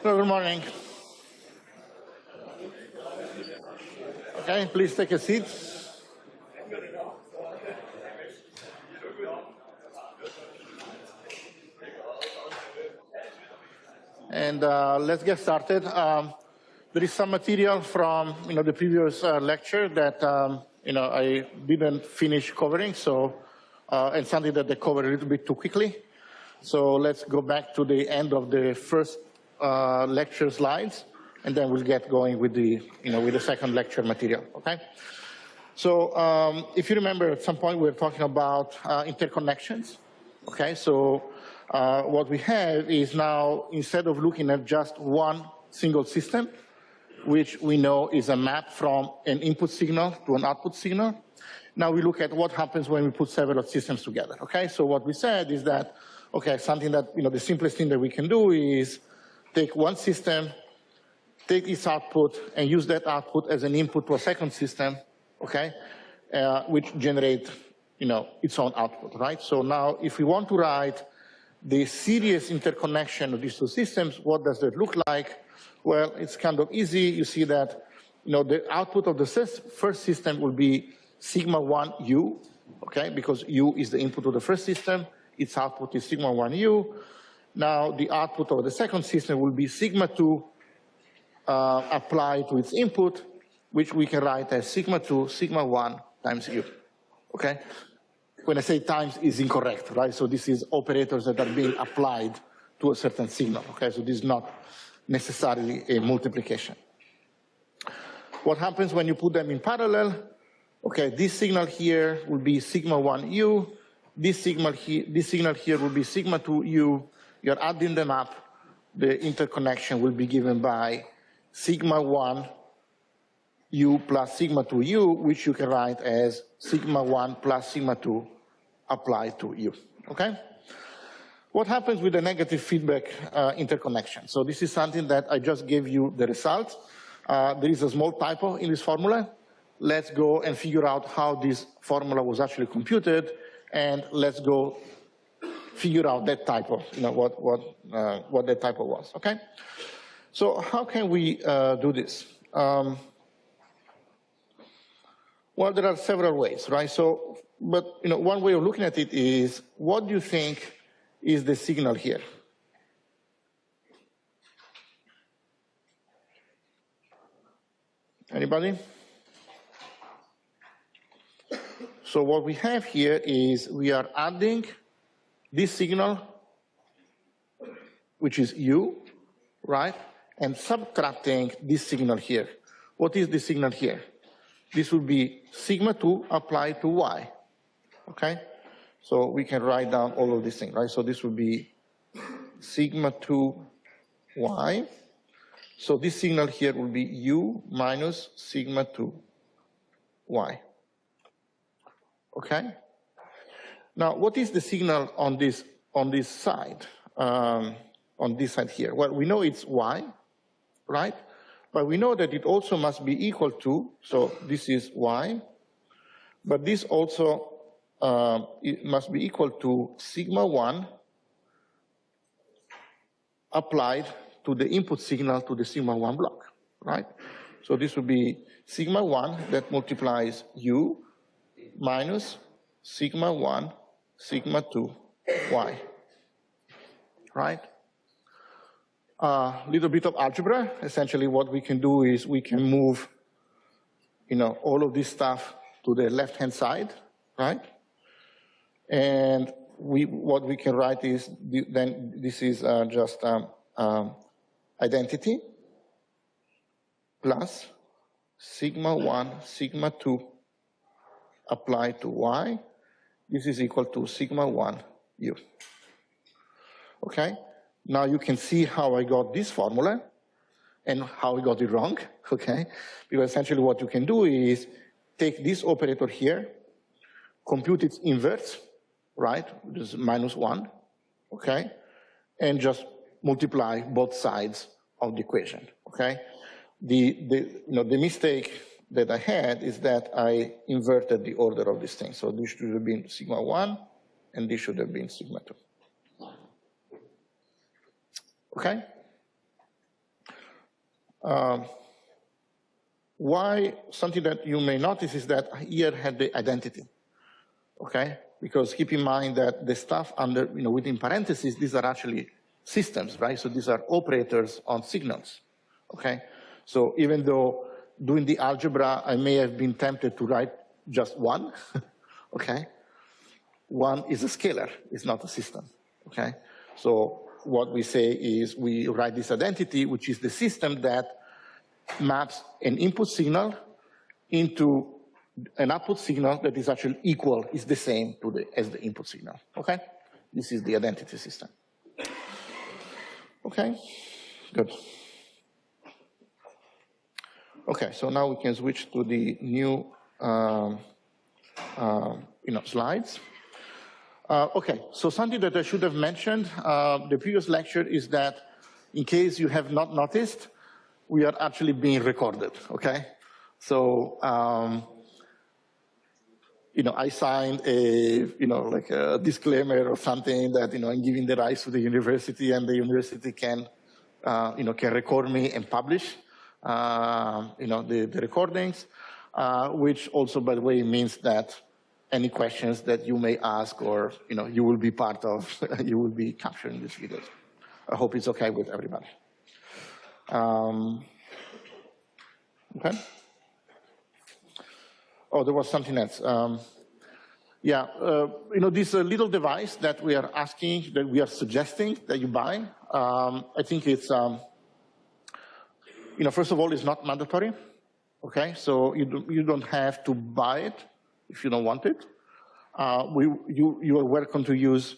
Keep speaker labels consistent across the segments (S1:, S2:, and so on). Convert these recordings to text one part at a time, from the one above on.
S1: Good morning. Okay, please take a seat. And let's get started. There is some material from the previous lecture that I didn't finish covering, so and something that they covered a little bit too quickly. So let's go back to the end of the first lecture slides, and then we'll get going with the with the second lecture material. Okay. So if you remember, at some point we were talking about interconnections. Okay. So what we have is now, instead of looking at just one single system, which we know is a map from an input signal to an output signal, now we look at what happens when we put several systems together. Okay. So what we said is that, okay, something that the simplest thing that we can do is take one system, take its output, and use that output as an input to a second system, okay, which generate, its own output, right? So now, if we want to write the series interconnection of these two systems, what does that look like? Well, it's kind of easy. You see that, the output of the first system will be sigma 1 u, okay, because u is the input of the first system. Its output is sigma 1 u. Now, the output of the second system will be sigma 2 applied to its input, which we can write as sigma 2, sigma 1 times u, okay? When I say times, is incorrect, right? So this is operators that are being applied to a certain signal, okay? So this is not necessarily a multiplication. What happens when you put them in parallel? Okay, this signal here will be sigma 1 u. This signal here will be sigma 2 u. You're adding them up. The interconnection will be given by sigma 1 u plus sigma 2 u, which you can write as sigma 1 plus sigma 2 applied to u, okay? What happens with the negative feedback interconnection? So this is something that I just gave you the result. There is a small typo in this formula. Let's go and figure out how this formula was actually computed, and let's go figure out that typo, what that typo was, okay? So how can we do this? Well, there are several ways, right? So, but one way of looking at it is, what do you think is the signal here? Anybody? So what we have here is we are adding this signal, which is u, right? And subtracting this signal here. What is this signal here? This would be sigma 2 applied to y, okay? So we can write down all of these things, right? So this would be sigma 2 y. So this signal here will be u minus sigma 2 y, okay? Now, what is the signal on this side, on this side here? Well, we know it's y, right? But we know that it also must be equal to, so this is y, but this also it must be equal to sigma 1 applied to the input signal to the sigma 1 block, right? So this would be sigma 1 that multiplies u minus sigma 1, sigma 2, y, right? Little bit of algebra. Essentially what we can do is we can move, all of this stuff to the left-hand side, right? And what we can write is, then this is just identity plus sigma 1, sigma 2 applied to y. This is equal to sigma 1 u, okay? Now you can see how I got this formula and how I got it wrong, okay? Because essentially what you can do is take this operator here, compute its inverse, right, which is minus 1, okay? And just multiply both sides of the equation, okay? The mistake that I had is that I inverted the order of this thing. So this should have been sigma 1, and this should have been sigma 2. Okay? Why something that you may notice is that here had the identity, okay? Because keep in mind that the stuff under, within parentheses, these are actually systems, right? So these are operators on signals, okay? So even though doing the algebra, I may have been tempted to write just one, okay? One is a scalar, it's not a system, okay? So what we say is we write this identity, which is the system that maps an input signal into an output signal that is actually equal, is the same to as the input signal, okay? This is the identity system. Okay, good. Okay, so now we can switch to the new slides. Okay, so something that I should have mentioned the previous lecture is that in case you have not noticed, we are actually being recorded, okay? So, I signed a, like a disclaimer or something that, I'm giving the rights to the university and the university can, can record me and publish, the recordings, which also, by the way, means that any questions that you may ask or, you will be part of, you will be capturing these videos. I hope it's okay with everybody. Okay. Oh, there was something else. This little device that we are asking, that we are suggesting that you buy, I think it's, first of all, it's not mandatory. Okay, so you don't have to buy it if you don't want it. You are welcome to use,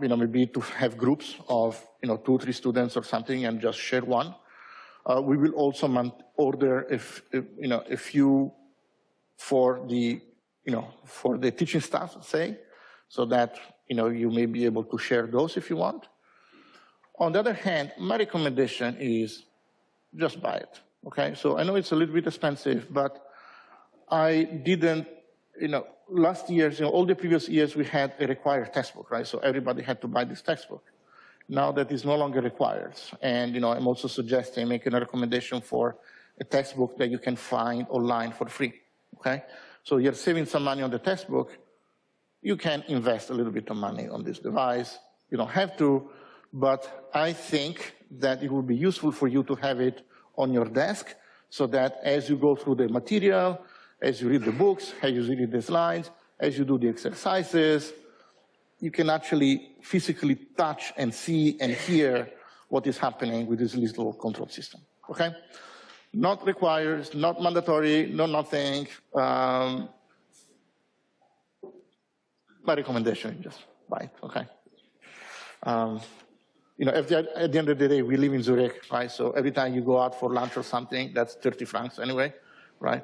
S1: maybe to have groups of, 2 or 3 students or something and just share one. We will also order a few for the, for the teaching staff, say, so that, you may be able to share those if you want. On the other hand, my recommendation is just buy it, okay? So I know it's a little bit expensive, but I didn't, last years, all the previous years we had a required textbook, right? So everybody had to buy this textbook. Now that is no longer required. And, I'm also suggesting, making a recommendation for a textbook that you can find online for free, okay? So you're saving some money on the textbook. You can invest a little bit of money on this device. You don't have to, but I think that it would be useful for you to have it on your desk so that as you go through the material, as you read the books, as you read the slides, as you do the exercises, you can actually physically touch and see and hear what is happening with this little control system, okay? Not required, not mandatory, no nothing. My recommendation is just buy it, okay? At the end of the day, we live in Zurich, right? So every time you go out for lunch or something, that's 30 francs anyway, right?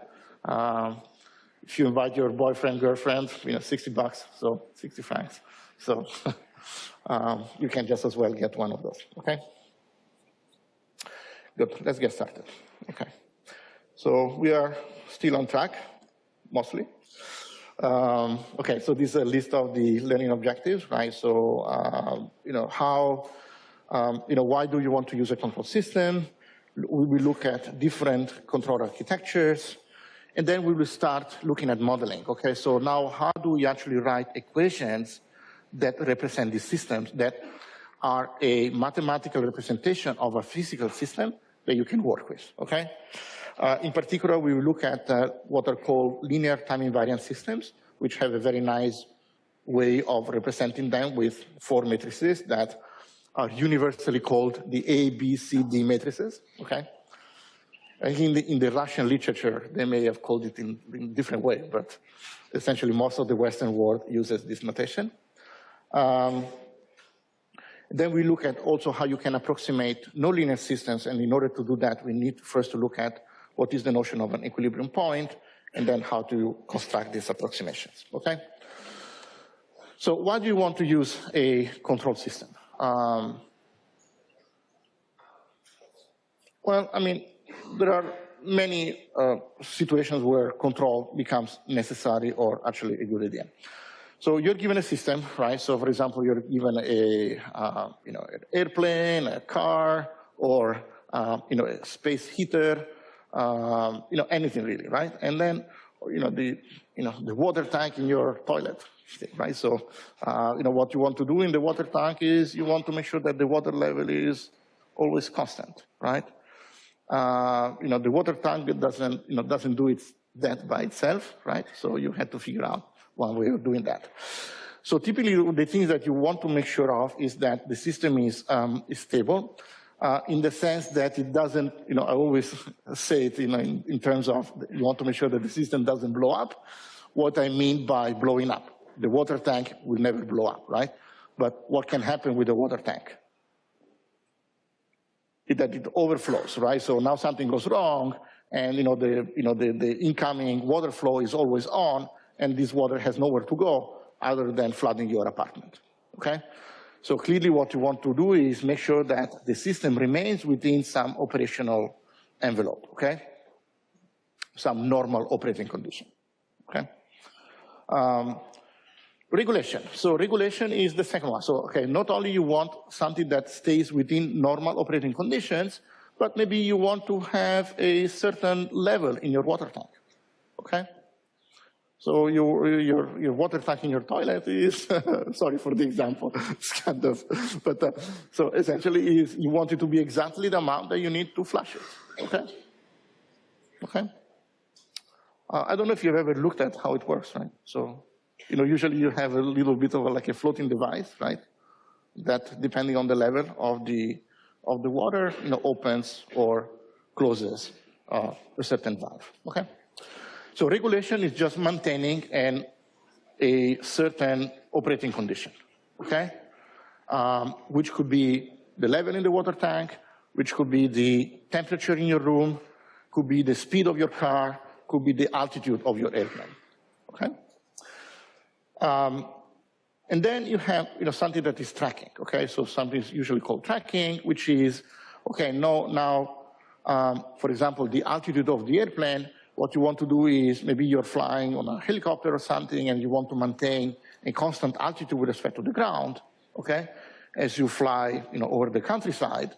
S1: If you invite your boyfriend, girlfriend, 60 bucks, so 60 francs. So you can just as well get one of those, okay? Good, let's get started, okay. So we are still on track, mostly. Okay, so this is a list of the learning objectives, right? So, why do you want to use a control system? We will look at different control architectures, and then we will start looking at modeling, okay? So now how do we actually write equations that represent these systems that are a mathematical representation of a physical system that you can work with, okay? In particular, we will look at what are called linear time invariant systems, which have a very nice way of representing them with 4 matrices that are universally called the A, B, C, D matrices, okay? I think in the Russian literature, they may have called it in a different way, but essentially most of the Western world uses this notation. Then we look at also how you can approximate nonlinear systems, and in order to do that, we need first to look at what is the notion of an equilibrium point, and then how to construct these approximations, okay? So why do you want to use a control system? Well, I mean, there are many situations where control becomes necessary or actually a good idea. So you're given a system, right? So for example, you're given an airplane, a car, or a space heater, anything really, right? And then, the water tank in your toilet, right? So, what you want to do in the water tank is you want to make sure that the water level is always constant, right? The water tank doesn't do that by itself, right? So you have to figure out one way of doing that. So typically, the things that you want to make sure of is that the system is stable, in the sense that it doesn't, I always say it, in terms of you want to make sure that the system doesn't blow up. What I mean by blowing up, the water tank will never blow up, right? But what can happen with the water tank? That it overflows, right? So now something goes wrong, and the incoming water flow is always on, and this water has nowhere to go other than flooding your apartment, okay? So clearly what you want to do is make sure that the system remains within some operational envelope, okay? Some normal operating condition, okay? Regulation. So regulation is the second one. So, okay, not only you want something that stays within normal operating conditions, but maybe you want to have a certain level in your water tank, okay? So your water tank in your toilet is, sorry for the example, it's kind of, but so essentially is you want it to be exactly the amount that you need to flush it, okay? Okay? I don't know if you've ever looked at how it works, right? So, usually you have a little bit of like a floating device, right? That, depending on the level of the water, opens or closes a certain valve, okay? So regulation is just maintaining a certain operating condition, okay? Which could be the level in the water tank, which could be the temperature in your room, could be the speed of your car, could be the altitude of your airplane, okay? And then you have something that is tracking, okay? So something is usually called tracking, which is, okay, now, for example, the altitude of the airplane, what you want to do is maybe you're flying on a helicopter or something and you want to maintain a constant altitude with respect to the ground, okay, as you fly over the countryside.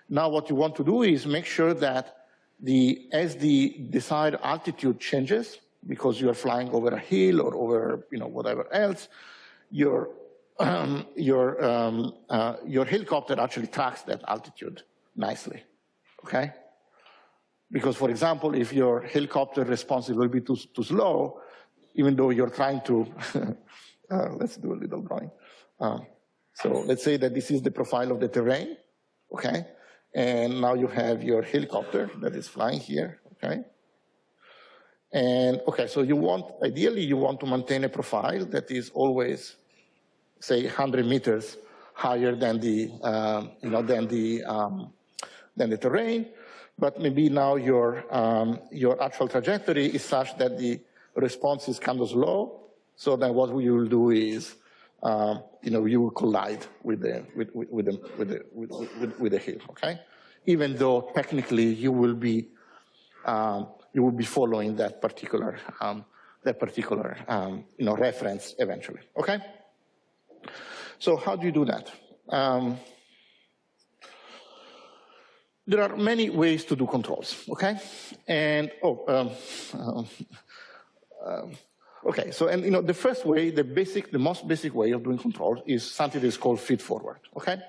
S1: Now what you want to do is make sure that as the desired altitude changes, because you're flying over a hill or over whatever else, your helicopter actually tracks that altitude nicely, okay? Because, for example, if your helicopter response will be too slow, even though you're trying to, let's do a little drawing. So let's say that this is the profile of the terrain, okay? And now you have your helicopter that is flying here, okay? And, okay, so ideally you want to maintain a profile that is always, say, 100 meters higher than the terrain. But maybe now your actual trajectory is such that the response is kind of slow. So then what you will do is, you will collide with the hill, okay? Even though technically you will be following that particular reference eventually, okay? So how do you do that? There are many ways to do controls, okay? And, okay, so, the first way, the most basic way of doing controls is something that is called feed-forward, okay?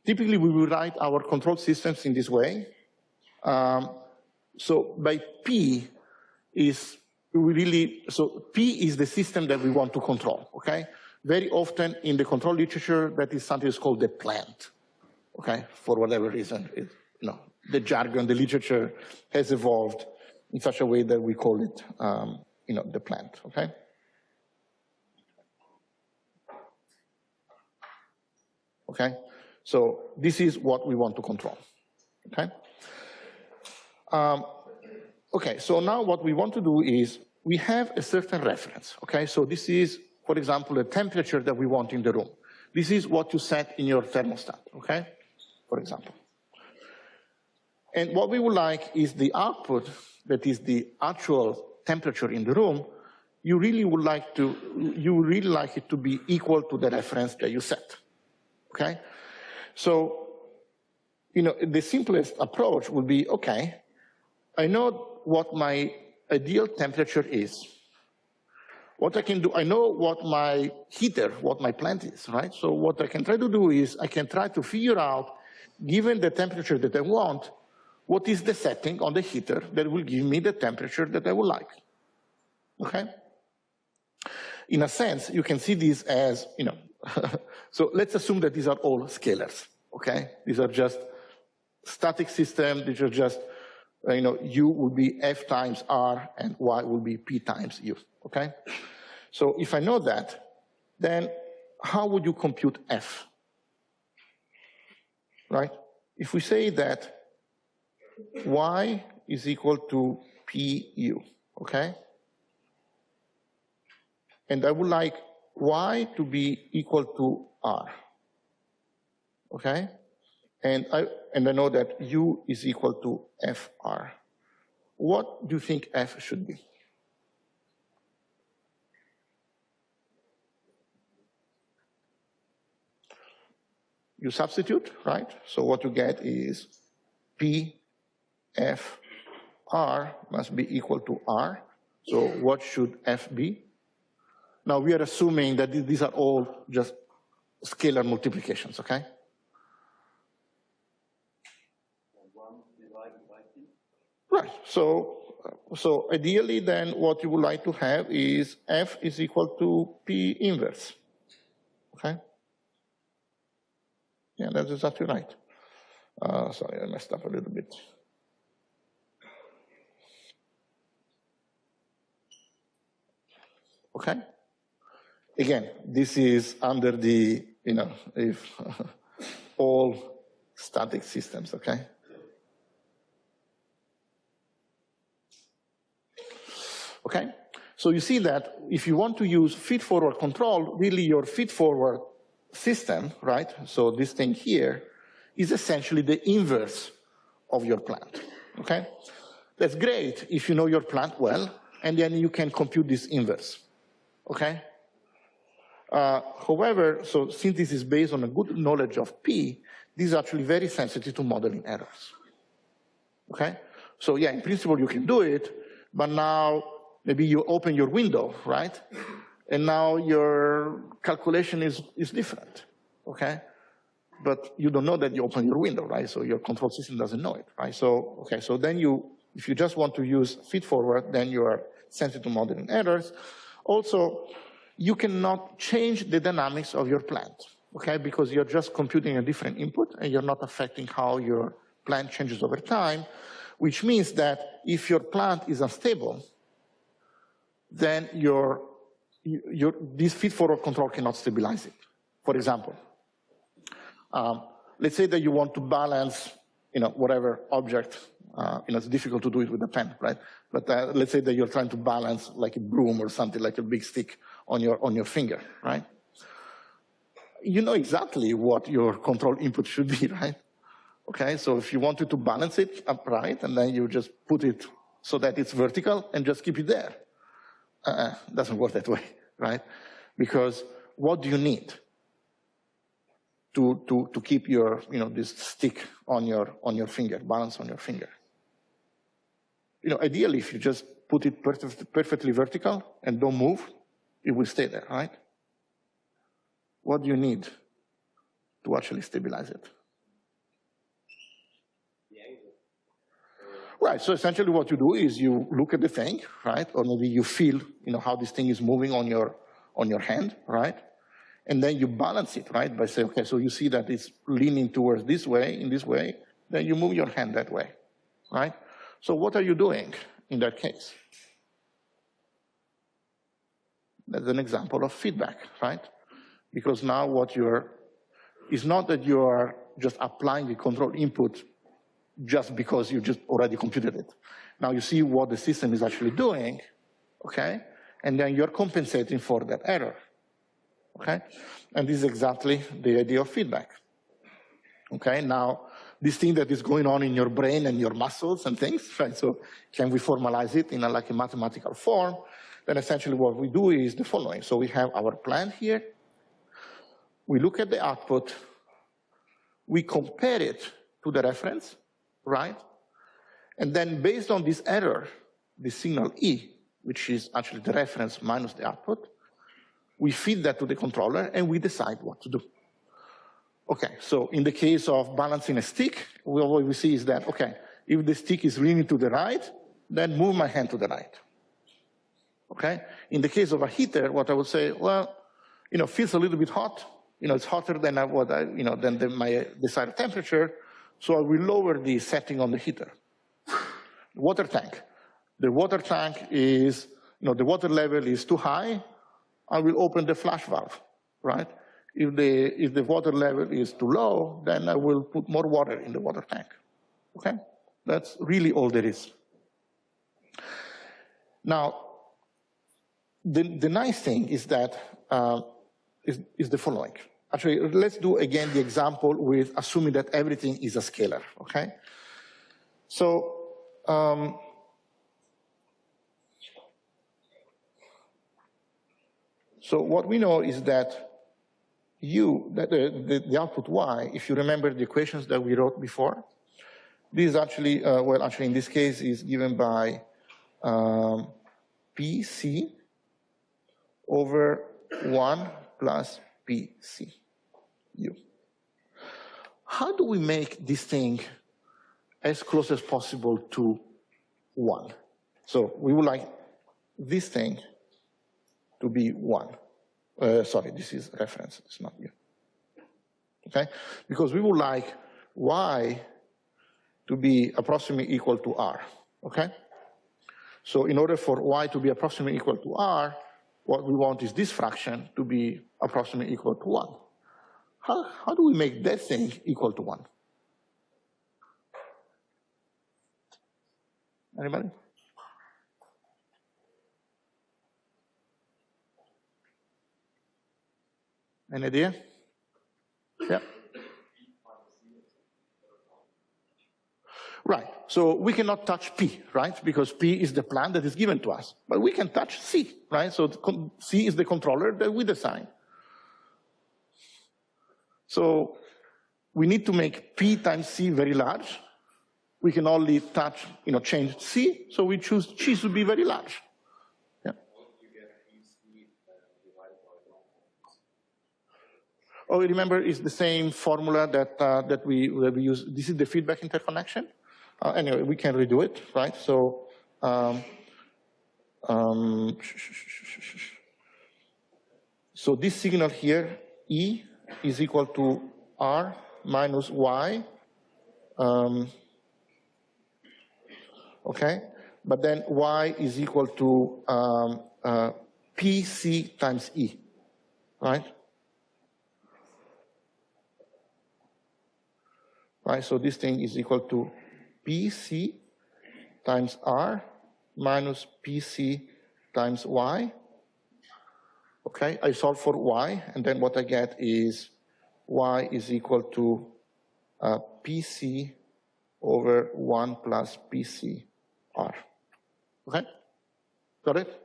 S1: Typically, we will write our control systems in this way. So by P is P is the system that we want to control, okay? Very often in the control literature, that is something that's called the plant. Okay, for whatever reason, the jargon, the literature has evolved in such a way that we call it, the plant, okay? Okay, so this is what we want to control, okay? Okay, so now what we want to do is we have a certain reference, okay? So this is, for example, the temperature that we want in the room. This is what you set in your thermostat, okay? For example. And what we would like is the output, that is the actual temperature in the room, you really like it to be equal to the reference that you set, okay? So the simplest approach would be, okay, I know what my ideal temperature is. What I can do, I know what my heater, what my plant is, right? So what I can try to do is I can try to figure out, given the temperature that I want, what is the setting on the heater that will give me the temperature that I would like, okay? In a sense, you can see this as, so let's assume that these are all scalars, okay? These are just static systems, these are just, U will be F times R and Y will be P times U, okay? So if I know that, then how would you compute F, right? If we say that Y is equal to PU, okay? And I would like Y to be equal to R, okay? And I know that U is equal to FR. What do you think F should be? You substitute, right? So what you get is P, F, R must be equal to R. So what should F be? Now we are assuming that these are all just scalar multiplications, okay? Right, so ideally then what you would like to have is F is equal to P inverse, okay? Yeah, that's exactly right. Sorry, I messed up a little bit. Okay? Again, this is under the, if all static systems, okay? Okay, so you see that if you want to use feed-forward control, really your feed-forward system, right? So this thing here is essentially the inverse of your plant, okay? That's great if you know your plant well, and then you can compute this inverse, okay? However, so since this is based on a good knowledge of P, this is actually very sensitive to modeling errors, okay? So yeah, in principle you can do it, but now maybe you open your window, right? And now your calculation is different, okay? But you don't know that you open your window, right? So your control system doesn't know it, right? So, okay, so then if you just want to use feed-forward, then you are sensitive to modeling errors. Also, you cannot change the dynamics of your plant, okay? Because you're just computing a different input and you're not affecting how your plant changes over time, which means that if your plant is unstable, then this feed-forward control cannot stabilize it. For example, let's say that you want to balance, whatever object. It's difficult to do it with a pen, right? But let's say that you're trying to balance like a broom or something, like a big stick on your finger, right? You know exactly what your control input should be, right? Okay, so if you wanted to balance it upright, and then you just put it so that it's vertical and just keep it there. Doesn't work that way, right? Because what do you need to keep your, this stick on your finger, balance on your finger? Ideally, if you just put it perfectly vertical and don't move, it will stay there, right? What do you need to actually stabilize it? Right, so essentially what you do is you look at the thing, right? Or maybe you feel, how this thing is moving on your hand, right? And then you balance it, right? By saying, okay, so you see that it's leaning towards this way, in this way, then you move your hand that way, right? So what are you doing in that case? That's an example of feedback, right? Because now it's not that you are just applying the control input just because you just already computed it. Now you see what the system is actually doing, okay? And then you're compensating for that error, okay? And this is exactly the idea of feedback, okay? Now, this thing that is going on in your brain and your muscles and things, right? So can we formalize it in like a mathematical form? Then essentially what we do is the following. So we have our plant here. We look at the output. We compare it to the reference, right? And then based on this error, the signal E, which is actually the reference minus the output, we feed that to the controller and we decide what to do. Okay, so in the case of balancing a stick, what we see is that, okay, if the stick is leaning to the right, then move my hand to the right. Okay? In the case of a heater, what I would say, well, feels a little bit hot. It's hotter than my desired temperature, so I will lower the setting on the heater. Water tank. The water tank is, the water level is too high, I will open the flush valve, right? If the water level is too low, then I will put more water in the water tank, okay? That's really all there is. Now, the nice thing is that, is the following. Actually, let's do again the example with assuming that everything is a scalar, okay? So, so what we know is that the output y, if you remember the equations that we wrote before, this is actually, well, actually in this case is given by PC over 1 plus PC u. How do we make this thing as close as possible to 1? So we would like this thing to be 1. Sorry, this is reference, it's not you. Okay? Because we would like y to be approximately equal to r, okay? So in order for y to be approximately equal to r, what we want is this fraction to be approximately equal to 1. How do we make that thing equal to 1? Anybody? Any idea? Yeah. Right, so we cannot touch P, right? Because P is the plan that is given to us. But we can touch C, right? So C is the controller that we design. So we need to make P times C very large. We can only touch, change C, so we choose C to be very large. Yeah. Oh, remember, it's the same formula that we use. This is the feedback interconnection. Anyway, we can redo it, right? So, so this signal here, E, is equal to R minus Y. Okay, but then Y is equal to PC times E, right? Right, so this thing is equal to PC times R minus PC times Y. Okay, I solve for Y, and then what I get is Y is equal to PC over 1 plus PC R. Okay, got it?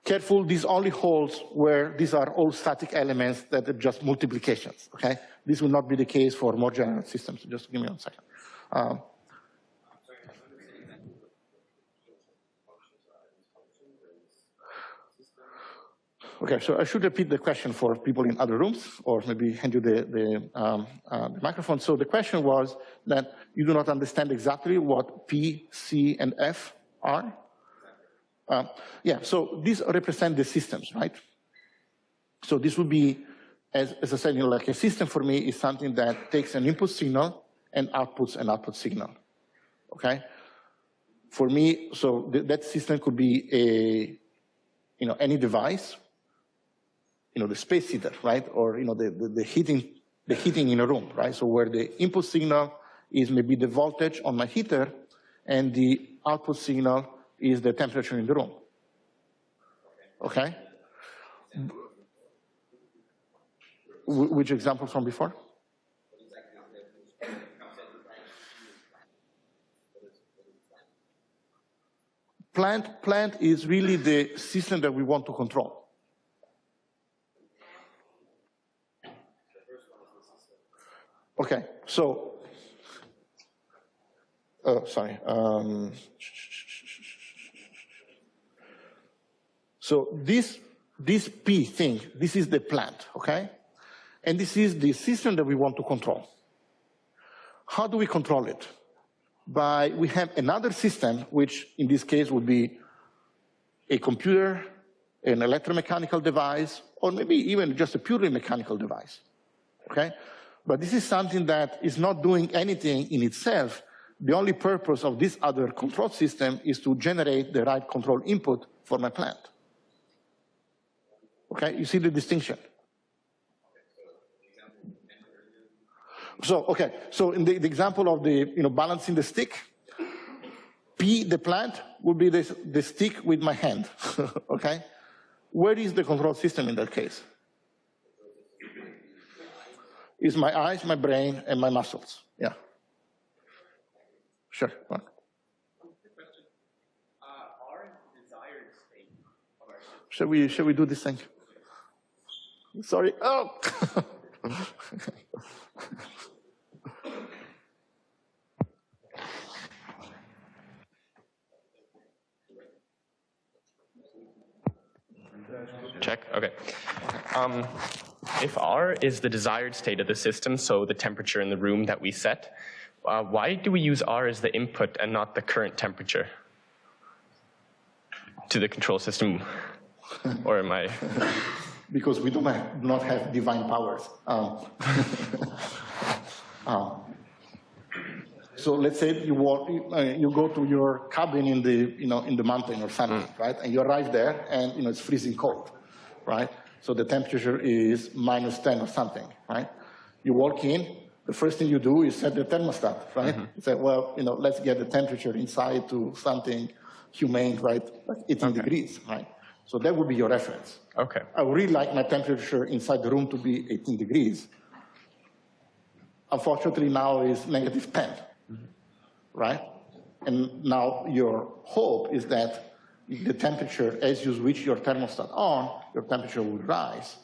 S1: Careful, this only holds where these are all static elements that are just multiplications, okay? This will not be the case for more general systems. Just give me 1 second. Okay, so I should repeat the question for people in other rooms, or maybe hand you the microphone. So the question was that you do not understand exactly what P, C, and F are. Yeah, so these represent the systems, right? So this would be, as I said, like a system for me is something that takes an input signal and outputs an output signal, okay? For me, so that system could be any device, the space heater, right? Or, the heating in a room, right? So where the input signal is maybe the voltage on my heater and the output signal is the temperature in the room, okay? Which example from before? Plant is really the system that we want to control. Okay, so sorry. So this P thing, this is the plant, okay? And this is the system that we want to control. How do we control it? We have another system, which in this case would be a computer, an electromechanical device, or maybe even just a purely mechanical device, okay? But this is something that is not doing anything in itself. The only purpose of this other control system is to generate the right control input for my plant. Okay, you see the distinction? So, okay, so in the example of the, balancing the stick, P, the plant, would be the stick with my hand, okay? Where is the control system in that case? It's my eyes, my brain, and my muscles, yeah. Sure, one.
S2: Our desired state of our system.
S1: Shall we do this thing? Sorry, oh!
S2: Check, okay. If R is the desired state of the system, so the temperature in the room that we set, why do we use R as the input and not the current temperature to the control system? Or am I?
S1: Because we do not have divine powers. So let's say you go to your cabin in the mountain or something, right? And you arrive there, and it's freezing cold, right? So the temperature is -10 or something, right? You walk in. The first thing you do is set the thermostat, right? You say, well, let's get the temperature inside to something humane, right? Like 18 degrees, right? So that would be your reference.
S2: Okay.
S1: I would really like my temperature inside the room to be 18 degrees. Unfortunately, now it's -10, right? And now your hope is that the temperature, as you switch your thermostat on, your temperature will rise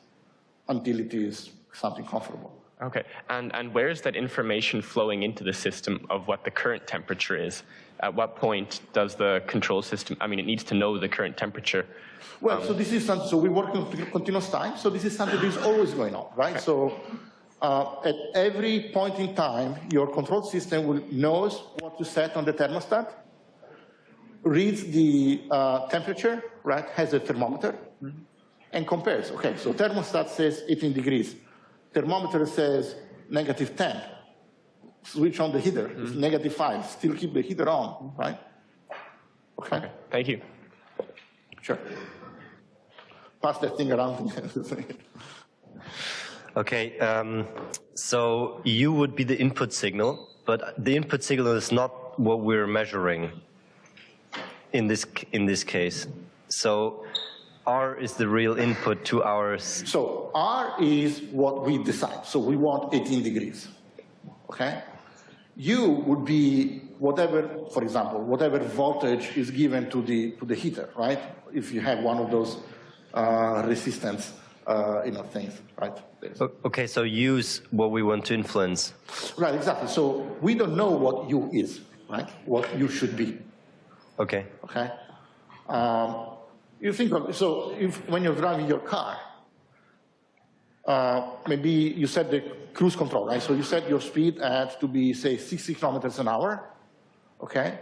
S1: until it is something comfortable.
S2: Okay, and where is that information flowing into the system of what the current temperature is? At what point does the control system, it needs to know the current temperature.
S1: Well, so this is something, so we work in continuous time, so this is something that is always going on, right? Okay. So at every point in time, your control system knows what to set on the thermostat, reads the temperature, right, has a thermometer, and compares. Okay, so thermostat says 18 degrees. Thermometer says -10. Switch on the heater, it's -5. Still keep the heater on, right? Okay.
S2: Thank you.
S1: Sure. Pass that thing around.
S3: Okay, so you would be the input signal, but the input signal is not what we're measuring in this case. So R is the real input to our...
S1: So R is what we decide. So we want 18 degrees, okay? U would be whatever, for example, whatever voltage is given to the heater, right? If you have one of those resistance, things, right?
S3: Okay, so U is what we want to influence.
S1: Right, exactly. So we don't know what U is, right? What U should be.
S3: Okay.
S1: Okay. You think of, so when you're driving your car, maybe you set the cruise control, right? So you set your speed to be, say, 60 kilometers an hour, okay?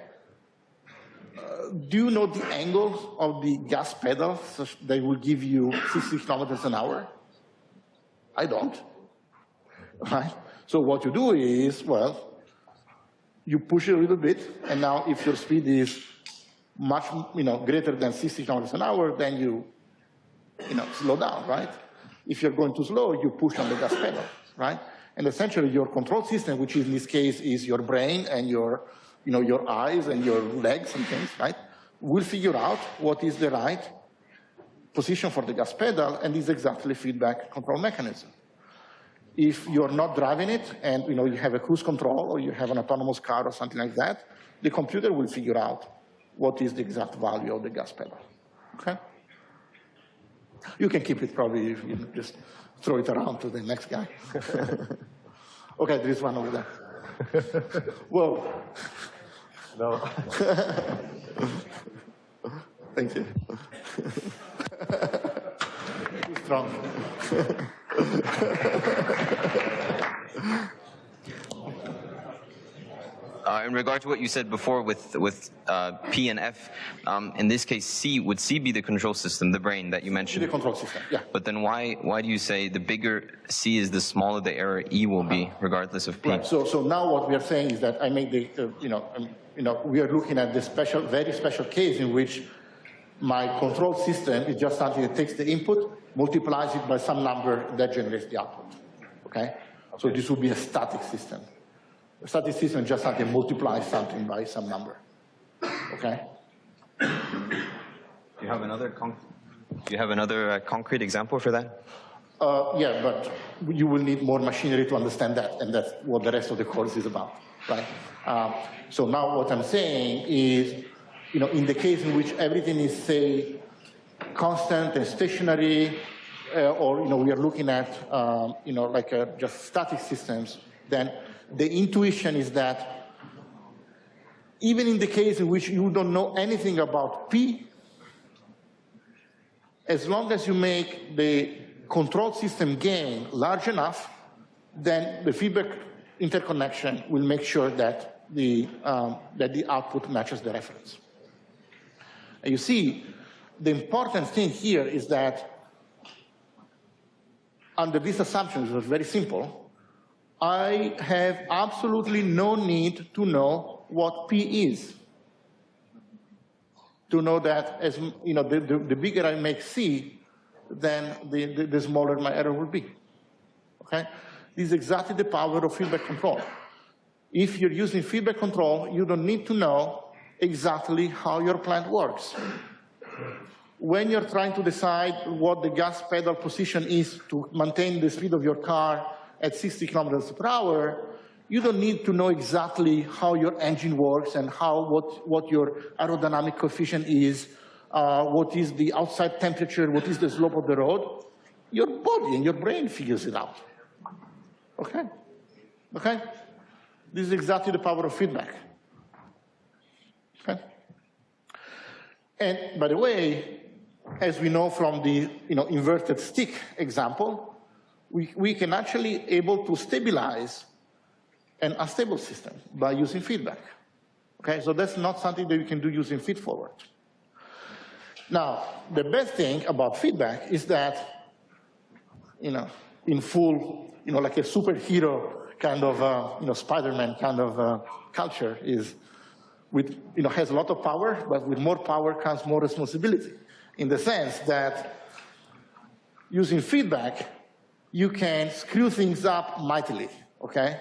S1: Do you know the angle of the gas pedal such they will give you 60 kilometers an hour? I don't, right? So what you do is, well, you push it a little bit, and now if your speed is much, greater than 60 kilometers an hour, then you, slow down, right? If you're going too slow, you push on the gas pedal, right? And essentially your control system, which in this case is your brain and your eyes and your legs and things, right? Will figure out what is the right position for the gas pedal, and is exactly feedback control mechanism. If you're not driving it and you have a cruise control or you have an autonomous car or something like that, the computer will figure out what is the exact value of the gas pedal, okay? You can keep it probably, if you just throw it around to the next guy. Okay, there is one over there. Whoa.
S3: No.
S1: Thank you. Too strong.
S4: In regard to what you said before with P and F, in this case, would C be the control system, the brain that you mentioned?
S1: The control system, yeah.
S4: But then why do you say the bigger C is, the smaller the error E will be, regardless of P?
S1: Right. So now what we are saying is that I made the, we are looking at the very special case in which my control system is just something that takes the input, multiplies it by some number that generates the output. Okay? So this would be a static system. A static system is just something that multiplies something by some number. Okay?
S4: Do you have another concrete example for that?
S1: Yeah, but you will need more machinery to understand that, and that's what the rest of the course is about, right? So now what I'm saying is, in the case in which everything is, say, constant and stationary, or we are looking at, like just static systems, then the intuition is that even in the case in which you don't know anything about P, as long as you make the control system gain large enough, then the feedback interconnection will make sure that the output matches the reference. And you see, the important thing here is that under these assumptions, which are very simple, I have absolutely no need to know what P is. To know that, as the bigger I make C, then the smaller my error will be. Okay? This is exactly the power of feedback control. If you're using feedback control, you don't need to know exactly how your plant works. When you're trying to decide what the gas pedal position is to maintain the speed of your car at 60 kilometers per hour, you don't need to know exactly how your engine works and what your aerodynamic coefficient is, what is the outside temperature, what is the slope of the road. Your body and your brain figures it out. Okay? Okay? This is exactly the power of feedback. Okay? And by the way, as we know from the inverted stick example, we can actually able to stabilize an unstable system by using feedback. Okay, so that's not something that you can do using feed-forward. Now, the best thing about feedback is that, in full, like a superhero kind of, Spider-Man kind of culture is has a lot of power, but with more power comes more responsibility. In the sense that using feedback, you can screw things up mightily, okay?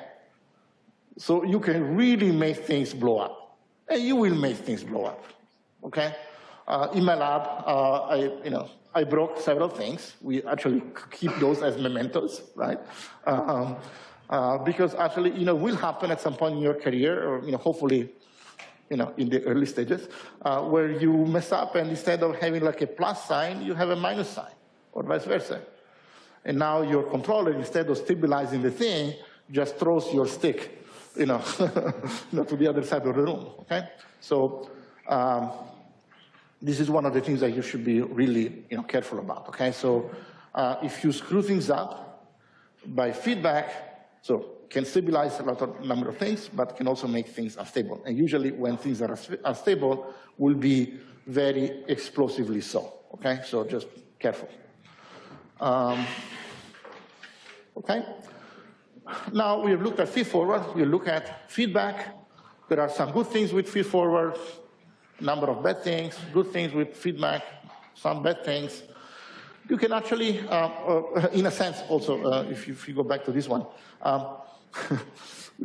S1: So you can really make things blow up. And you will make things blow up, okay? In my lab, I broke several things. We actually keep those as mementos, right? Because actually, it will happen at some point in your career, or hopefully, in the early stages, where you mess up and instead of having like a plus sign, you have a minus sign, or vice versa. And now your controller, instead of stabilizing the thing, just throws your stick, to the other side of the room, okay? So this is one of the things that you should be really, careful about, okay? So if you screw things up by feedback, so can stabilize a lot of number of things, but can also make things unstable. And usually when things are unstable, will be very explosively so, okay? So just careful. Okay. Now we have looked at feed-forward. We look at feedback. There are some good things with feed-forward, a number of bad things, good things with feedback, some bad things. You can actually, in a sense also, if you go back to this one,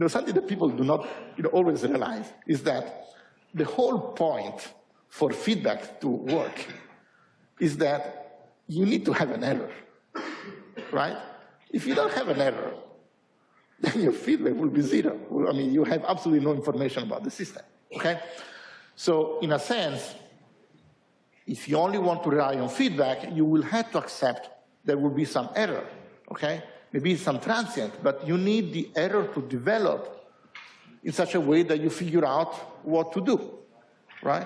S1: something that people do not always realize is that the whole point for feedback to work is that you need to have an error, right? If you don't have an error, then your feedback will be zero. I mean, you have absolutely no information about the system, okay? So in a sense, if you only want to rely on feedback, you will have to accept there will be some error, okay? Maybe some transient, but you need the error to develop in such a way that you figure out what to do, right?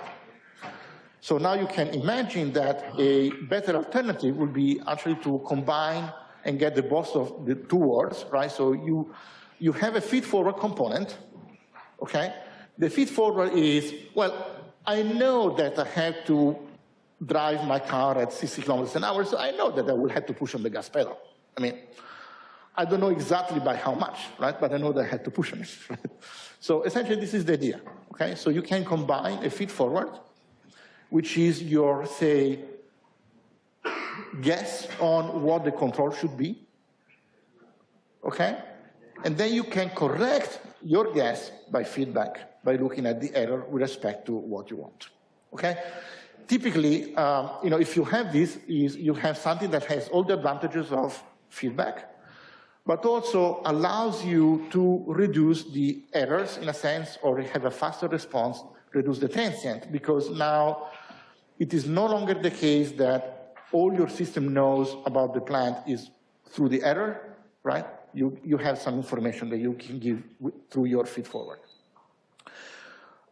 S1: So now you can imagine that a better alternative would be actually to combine and get the best of the two worlds, right? So you have a feed-forward component, okay? The feed-forward is, well, I know that I have to drive my car at 60 kilometers an hour, so I know that I will have to push on the gas pedal. I mean, I don't know exactly by how much, right? But I know that I had to push on it, right? So essentially, this is the idea, okay? So you can combine a feed-forward, which is your, say, guess on what the control should be, okay? And then you can correct your guess by feedback, by looking at the error with respect to what you want, okay? Typically, if you have this, you have something that has all the advantages of feedback, but also allows you to reduce the errors, in a sense, or have a faster response, reduce the transient, because now it is no longer the case that all your system knows about the plant is through the error, right? You have some information that you can give through your feed-forward.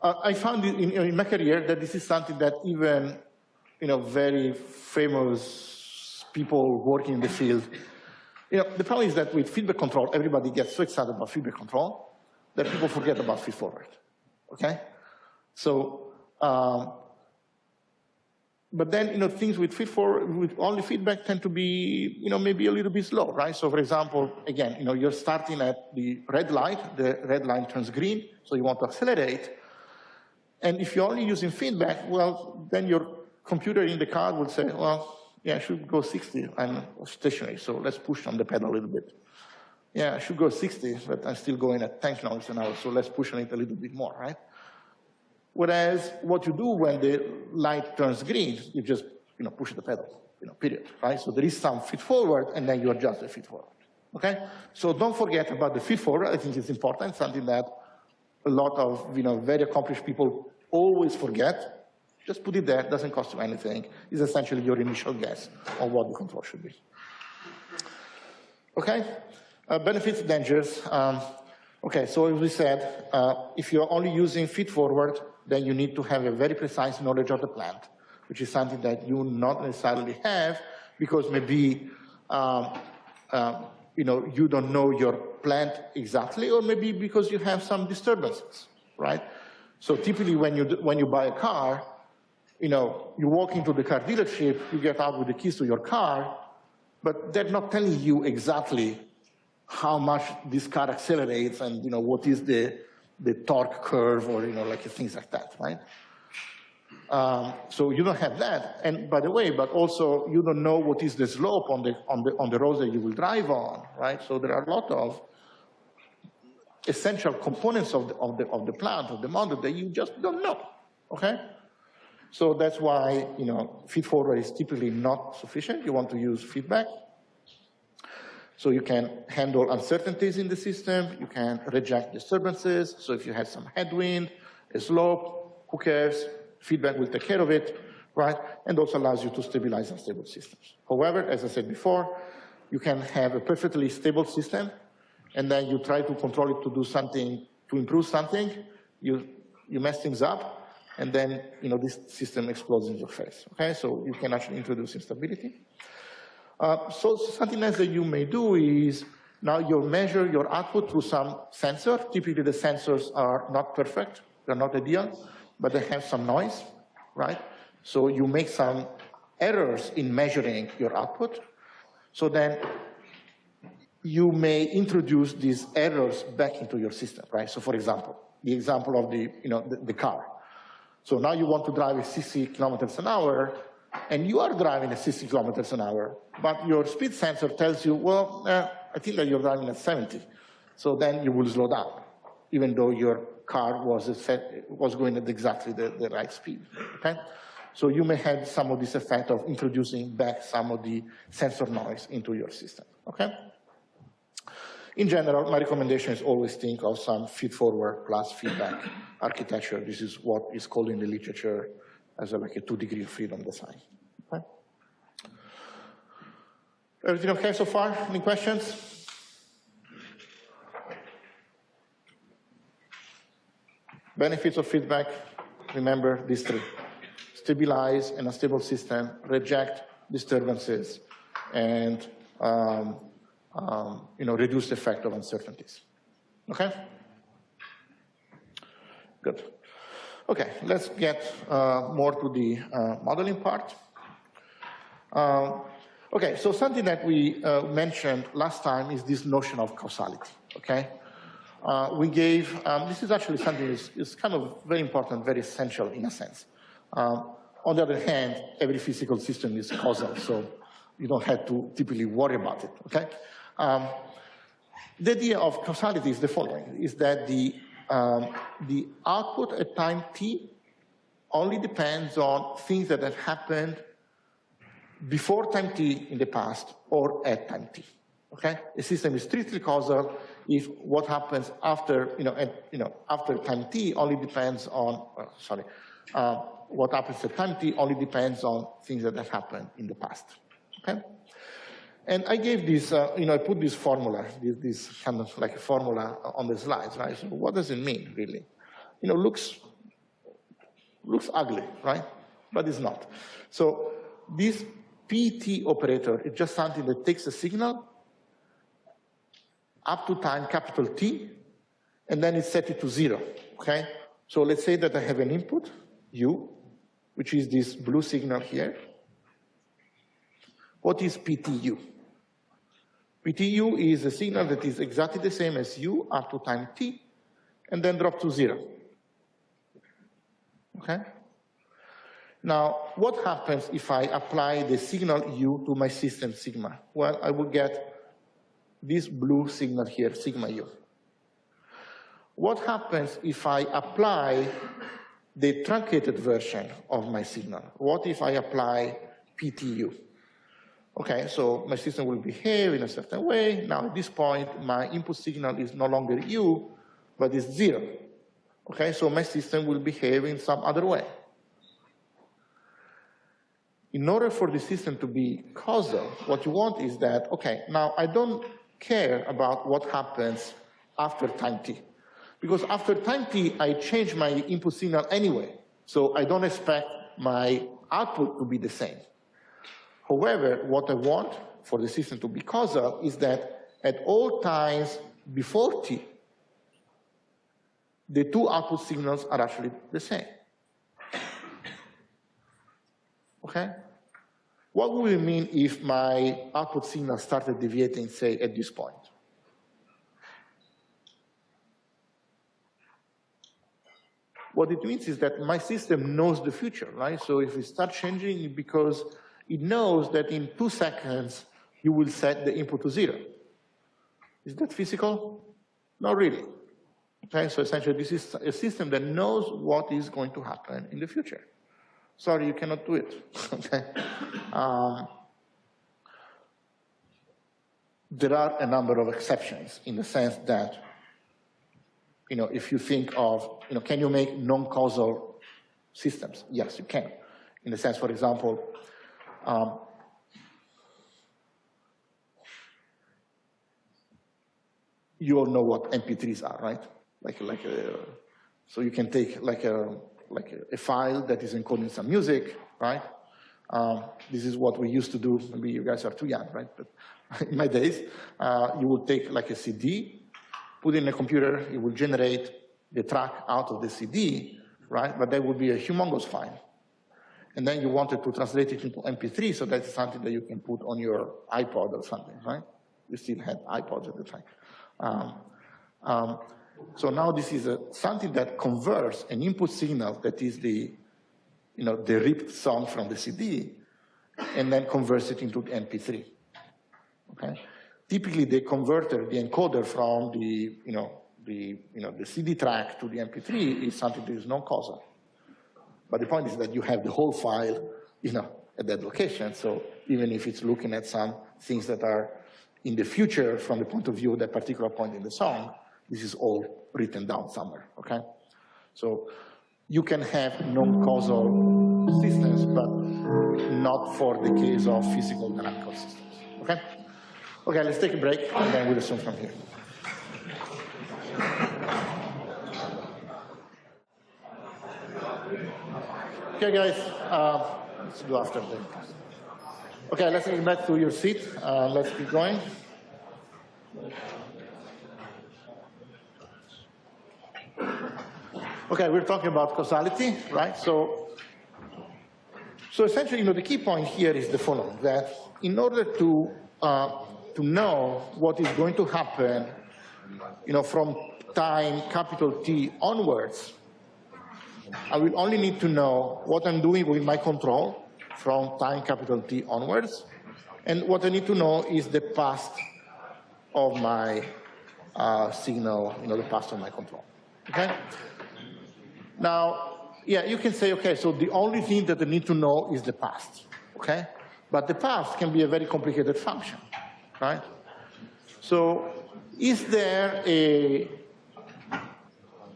S1: I found in my career that this is something that even very famous people working in the field, the problem is that with feedback control, everybody gets so excited about feedback control that people forget about feed-forward, okay? So, but then, things with feed-forward, with only feedback tend to be, maybe a little bit slow, right? So, for example, again, you're starting at the red light turns green, so you want to accelerate. And if you're only using feedback, well, then your computer in the car will say, well, yeah, I should go 60. I'm stationary, so let's push on the pedal a little bit. Yeah, I should go 60, but I'm still going at 10 kilometers an hour, so let's push on it a little bit more, right? Whereas what you do when the light turns green, you just push the pedal, period, right? So there is some feed-forward, and then you adjust the feed-forward, okay? So don't forget about the feed-forward. I think it's important, something that a lot of very accomplished people always forget. Just put it there, it doesn't cost you anything. It's essentially your initial guess on what the control should be. Okay, benefits, dangers. Okay, so as we said, if you're only using feed-forward, then you need to have a very precise knowledge of the plant, which is something that you not necessarily have, because maybe you don't know your plant exactly, or maybe because you have some disturbances, right? So typically when you buy a car, you walk into the car dealership, you get out with the keys to your car, but they're not telling you exactly how much this car accelerates and what is the torque curve or like things like that, right? So you don't have that. And by the way, but also you don't know what is the slope on the roads that you will drive on, right? So there are a lot of essential components of the plant, of the model that you just don't know, okay? So that's why, feed-forward is typically not sufficient. You want to use feedback. So you can handle uncertainties in the system. You can reject disturbances. So if you have some headwind, a slope, who cares? Feedback will take care of it, right? And also allows you to stabilize unstable systems. However, as I said before, you can have a perfectly stable system, and then you try to control it to do something, to improve something. You mess things up. And then, this system explodes in your face, okay? So you can actually introduce instability. So something else that you may do is, now you measure your output through some sensor. Typically, the sensors are not perfect. They're not ideal, but they have some noise, right? So you make some errors in measuring your output. So then you may introduce these errors back into your system, right? So for example, the example of the car. So now you want to drive at 60 kilometers an hour, and you are driving at 60 kilometers an hour, but your speed sensor tells you, well, I think that you're driving at 70. So then you will slow down, even though your car was going at exactly the right speed, okay? So you may have some of this effect of introducing back some of the sensor noise into your system, okay? In general, my recommendation is always think of some feed-forward plus feedback architecture. This is what is called in the literature as like a 2-degree of freedom design. Okay. Everything okay so far? Any questions? Benefits of feedback, remember these three. Stabilize an unstable system, reject disturbances, and reduce the effect of uncertainties. Okay? Good. Okay, let's get more to the modeling part. Okay, so something that we mentioned last time is this notion of causality, okay? We gave, this is actually something that is kind of very important, very essential in a sense. On the other hand, every physical system is causal, so you don't have to typically worry about it, okay? The idea of causality is the following, is that the output at time t only depends on things that have happened before time t in the past or at time t, okay? The system is strictly causal if what happens after, after time t only depends on, what happens at time t only depends on things that have happened in the past, okay? And I gave this, I put this formula, this kind of like a formula on the slides, right? So what does it mean, really? Looks ugly, right? But it's not. So this PT operator is just something that takes a signal up to time capital T, and then it set it to 0, okay? So let's say that I have an input, U, which is this blue signal here. What is PTU? PTU is a signal that is exactly the same as U up to time T, and then drop to 0, okay? Now, what happens if I apply the signal U to my system sigma? Well, I will get this blue signal here, sigma U. What happens if I apply the truncated version of my signal? What if I apply PTU? Okay, so my system will behave in a certain way. Now, at this point, my input signal is no longer U, but it's 0. Okay, so my system will behave in some other way. In order for the system to be causal, what you want is that, okay, now I don't care about what happens after time t. Because after time t, I change my input signal anyway. So I don't expect my output to be the same. However, what I want for the system to be causal is that at all times before t, the two output signals are actually the same. Okay? What would it mean if my output signal started deviating, say, at this point? What it means is that my system knows the future, right? So if it starts changing, because it knows that in 2 seconds, you will set the input to 0. Is that physical? Not really. Okay, so essentially, this is a system that knows what is going to happen in the future. Sorry, you cannot do it. Okay. There are a number of exceptions in the sense that, if you think of, can you make non-causal systems? Yes, you can. In the sense, for example, you all know what MP3s are, right? So you can take a file that is encoding some music, right? This is what we used to do. Maybe you guys are too young, right? But in my days, you would take like a CD, put it in a computer, it will generate the track out of the CD, right? But that would be a humongous file. And then you wanted to translate it into MP3, so that's something that you can put on your iPod or something, right? We still had iPods at the time. So now this is something that converts an input signal that is the ripped song from the CD, and then converts it into the MP3. Okay. Typically, the converter, the encoder from the CD track to the MP3 is something that is non-causal. But the point is that you have the whole file, at that location. So even if it's looking at some things that are in the future from the point of view of that particular point in the song, this is all written down somewhere, okay? So you can have non-causal systems, but not for the case of physical dynamical systems, okay? Okay, let's take a break, and then we'll resume from here. Okay, guys, let's do after that. Okay, let's get back to your seat. Let's keep going. Okay, we're talking about causality, right? So essentially, the key point here is the following: that in order to know what is going to happen, from time capital T onwards, I will only need to know what I'm doing with my control from time capital T onwards, and what I need to know is the past of my signal, the past of my control. Okay. Now, yeah, you can say, okay, so the only thing that I need to know is the past, okay? But the past can be a very complicated function, right? So is there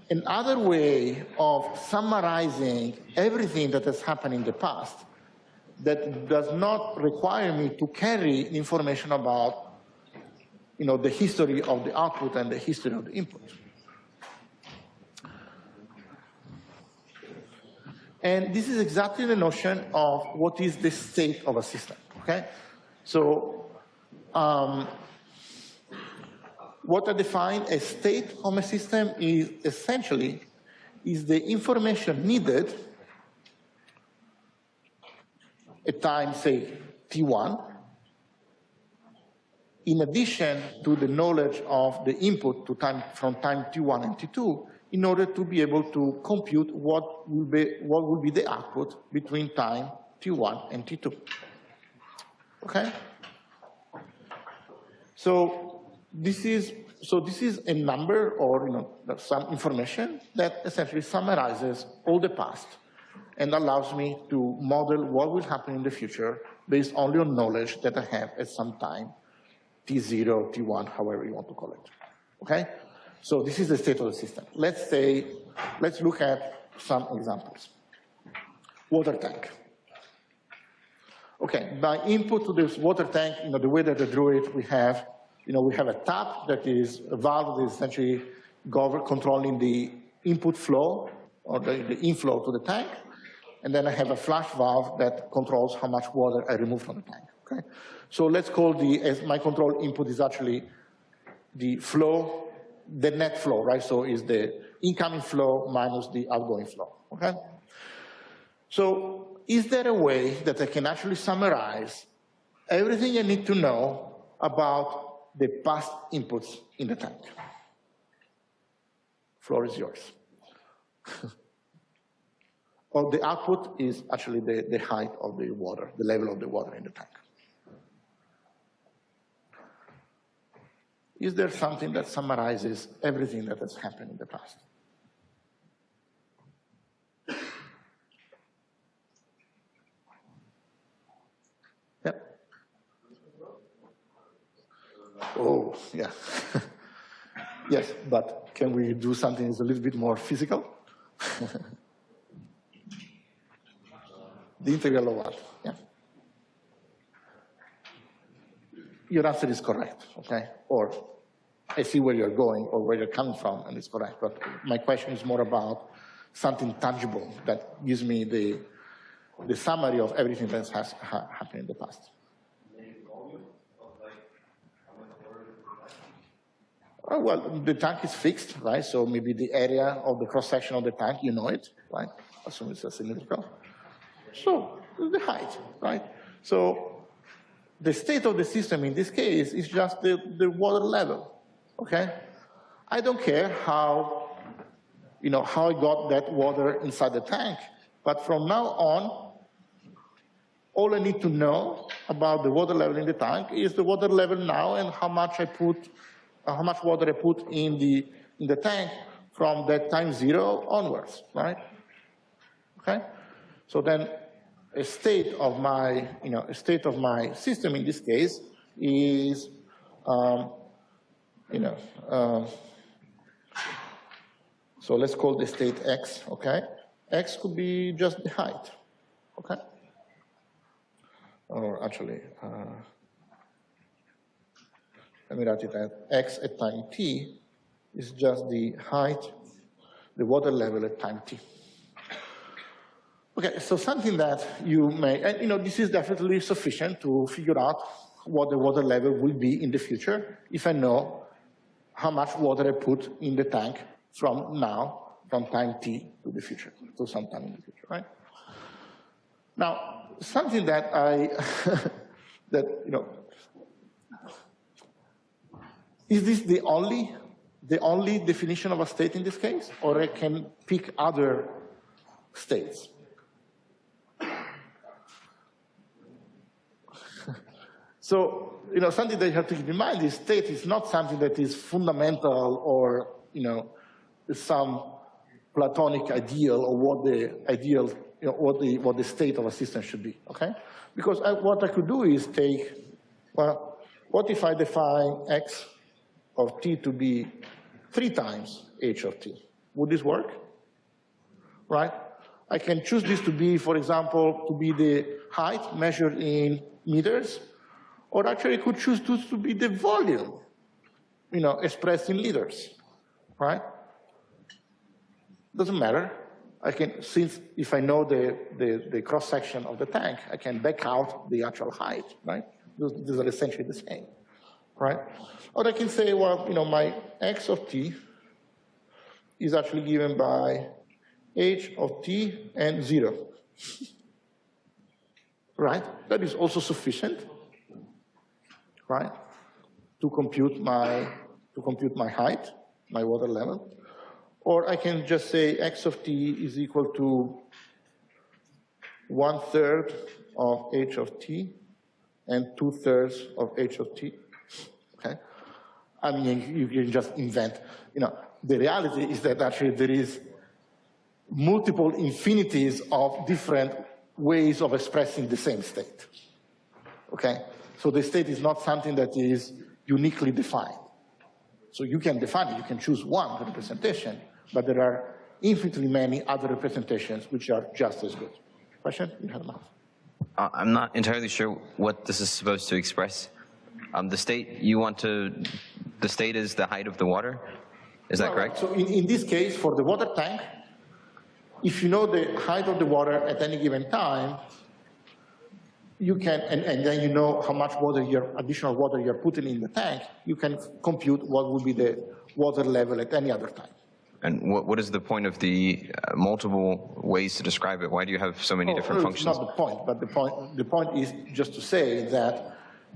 S1: another way of summarizing everything that has happened in the past that does not require me to carry information about, the history of the output and the history of the input? And this is exactly the notion of what is the state of a system, okay? So what I define as state of a system is essentially the information needed at time, say, T1, in addition to the knowledge of the input to from time T1 and T2, in order to be able to compute what will be the output between time T1 and T2. Okay? So this is a number or some information that essentially summarizes all the past and allows me to model what will happen in the future based only on knowledge that I have at some time, T0, T1, however you want to call it. Okay? So this is the state of the system. Let's look at some examples. Water tank. Okay, by input to this water tank, the way that I drew it, we have a tap that is a valve that is essentially controlling the input flow or the inflow to the tank. And then I have a flush valve that controls how much water I remove from the tank. Okay? So let's call my control input is actually the flow, the net flow, right? So is the incoming flow minus the outgoing flow, okay? So is there a way that I can actually summarize everything I need to know about the past inputs in the tank? Floor is yours. Or the output is actually the height of the water, the level of the water in the tank. Is there something that summarizes everything that has happened in the past? Yep. Oh, yeah. Yes, but can we do something that's a little bit more physical? The integral of what? Yeah. Your answer is correct, okay? Or I see where you're going or where you're coming from, and it's correct. But my question is more about something tangible that gives me the summary of everything that has happened in the past. Oh, well, the tank is fixed, right? So maybe the area of the cross-section of the tank, you know it, right? Assume it's a cylindrical. So the height, right? So the state of the system in this case is just the water level. Okay? I don't care how I got that water inside the tank, but from now on, all I need to know about the water level in the tank is the water level now and how much water I put in the tank from that time 0 onwards, right? Okay? So then a state of my system in this case is so let's call the state X, okay? X could be just the height, okay? Or actually, let me write it as X at time T is just the height, the water level at time T. Okay, so something that you may, and this is definitely sufficient to figure out what the water level will be in the future if I know how much water I put in the tank from now, from time t to the future, to some time in the future, right? Now, something that is this the only definition of a state in this case, or I can pick other states? So, something that you have to keep in mind is state is not something that is fundamental or, some Platonic ideal or what the ideal, what the state of a system should be, okay? Because what I could do is take, well, what if I define x of t to be 3 times h of t? Would this work? Right? I can choose this to be, for example, to be the height measured in meters, or actually I could choose this to be the volume, expressed in liters, right? Doesn't matter. I can, since if I know the cross-section of the tank, I can back out the actual height, right? These are essentially the same, right? Or I can say, well, my x of t is actually given by h of t and 0, right? That is also sufficient, right? To compute my height, my water level. Or I can just say x of t is equal to 1/3 of h of t and 2/3 of h of t. Okay? I mean, you can just invent. The reality is that actually there is multiple infinities of different ways of expressing the same state. Okay? So the state is not something that is uniquely defined. So you can define it, you can choose one representation, but there are infinitely many other representations which are just as good. Question? You have enough.
S4: I'm not entirely sure what this is supposed to express. The state you want to, the state is the height of the water? Is that correct?
S1: So in this case, for the water tank, if you know the height of the water at any given time, you can, and then you know how much water additional water you're putting in the tank, you can compute what would be the water level at any other time.
S4: And what is the point of the multiple ways to describe it? Why do you have so many different functions?
S1: It's not the point, but the point is just to say that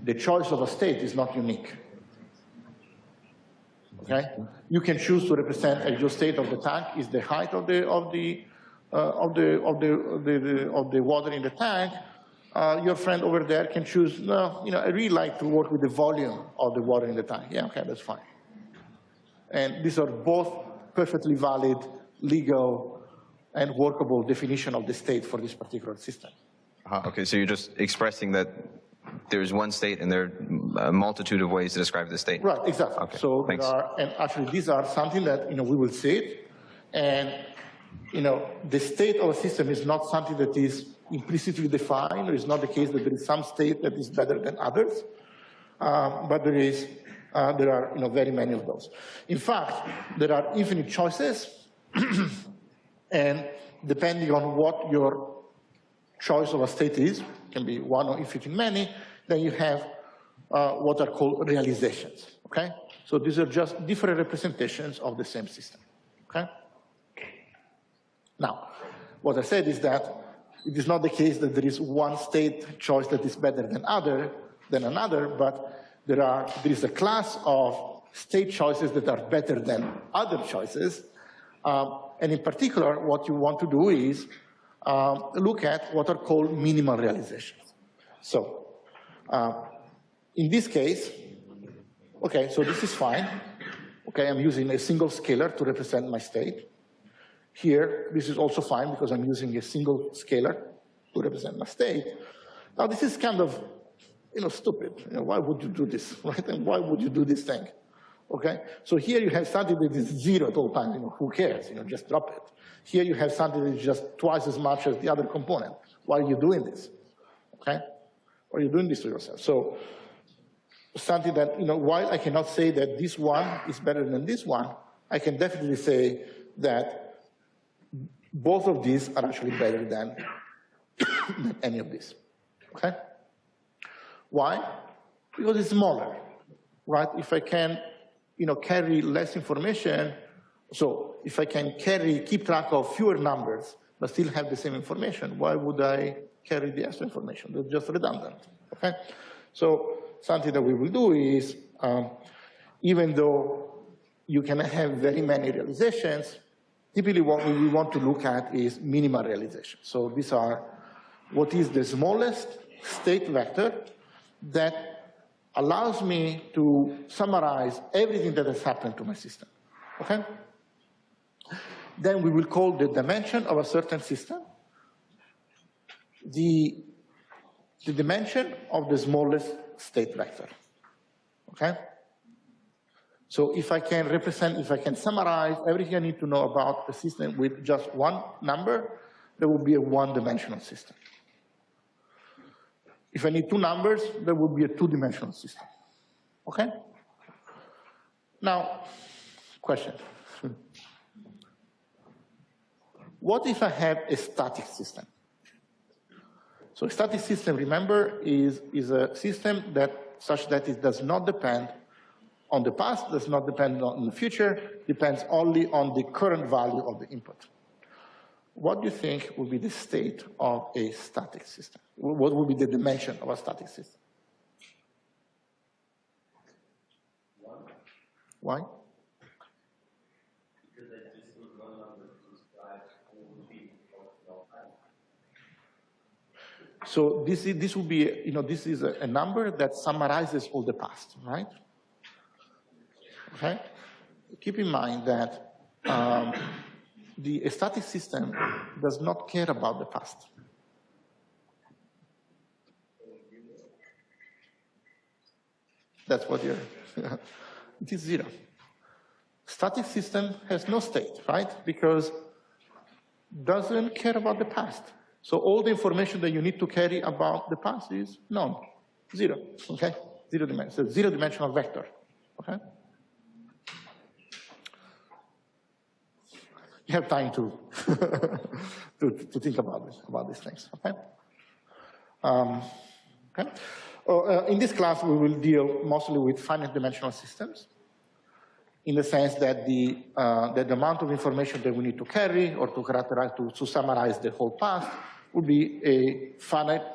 S1: the choice of a state is not unique. Okay? You can choose to represent your state of the tank is the height of the water in the tank. Your friend over there can choose, no, I really like to work with the volume of the water in the tank. Yeah, okay, that's fine. And these are both perfectly valid, legal, and workable definition of the state for this particular system.
S4: Okay, so you're just expressing that there's one state and there are a multitude of ways to describe the state.
S1: Right, exactly.
S4: Okay,
S1: so
S4: thanks.
S1: and actually these are something that, we will see it. And, the state of a system is not something that is implicitly defined, or it's not the case that there is some state that is better than others. But there are very many of those. In fact, there are infinite choices, and depending on what your choice of a state is, can be one or infinitely many, then you have what are called realizations, okay? So these are just different representations of the same system, okay? Now, what I said is that it is not the case that there is one state choice that is better than another, but there is a class of state choices that are better than other choices. And in particular, what you want to do is look at what are called minimal realizations. So in this case, okay, so this is fine. Okay, I'm using a single scalar to represent my state. Here, this is also fine because I'm using a single scalar to represent my state. Now, this is kind of stupid. Why would you do this, right? And why would you do this thing? Okay? So here you have something that is 0 at all times. Who cares? Just drop it. Here you have something that is just twice as much as the other component. Why are you doing this? Okay? Why are you doing this to yourself? So something that, while I cannot say that this one is better than this one, I can definitely say that both of these are actually better than any of these, okay? Why? Because it's smaller, right? If I can, carry less information, so if I can keep track of fewer numbers, but still have the same information, why would I carry the extra information? They're just redundant, okay? So something that we will do is, even though you can have very many realizations, typically what we want to look at is minimal realization. So these are what is the smallest state vector that allows me to summarize everything that has happened to my system, okay? Then we will call the dimension of a certain system the dimension of the smallest state vector, okay? So if I can summarize everything I need to know about the system with just one number, there will be a one-dimensional system. If I need two numbers, there will be a two-dimensional system, okay? Now, question. What if I have a static system? So a static system, remember, is a system such that it does not depend on the past, does not depend on the future, depends only on the current value of the input. What do you think would be the state of a static system? What would be the dimension of a static system? Why?
S5: Because I just need one number to describe all the people of time.
S1: So this will be, this is a number that summarizes all the past, right? Okay? Keep in mind that the static system does not care about the past. That's what you're, it is zero. Static system has no state, right? Because doesn't care about the past. So all the information that you need to carry about the past is none, zero, okay? Zero dimension, so zero-dimensional vector, okay? You have time to to think about these things, okay? Okay. In this class, we will deal mostly with finite-dimensional systems, in the sense that the amount of information that we need to carry or to characterize, to summarize the whole past, would be a finite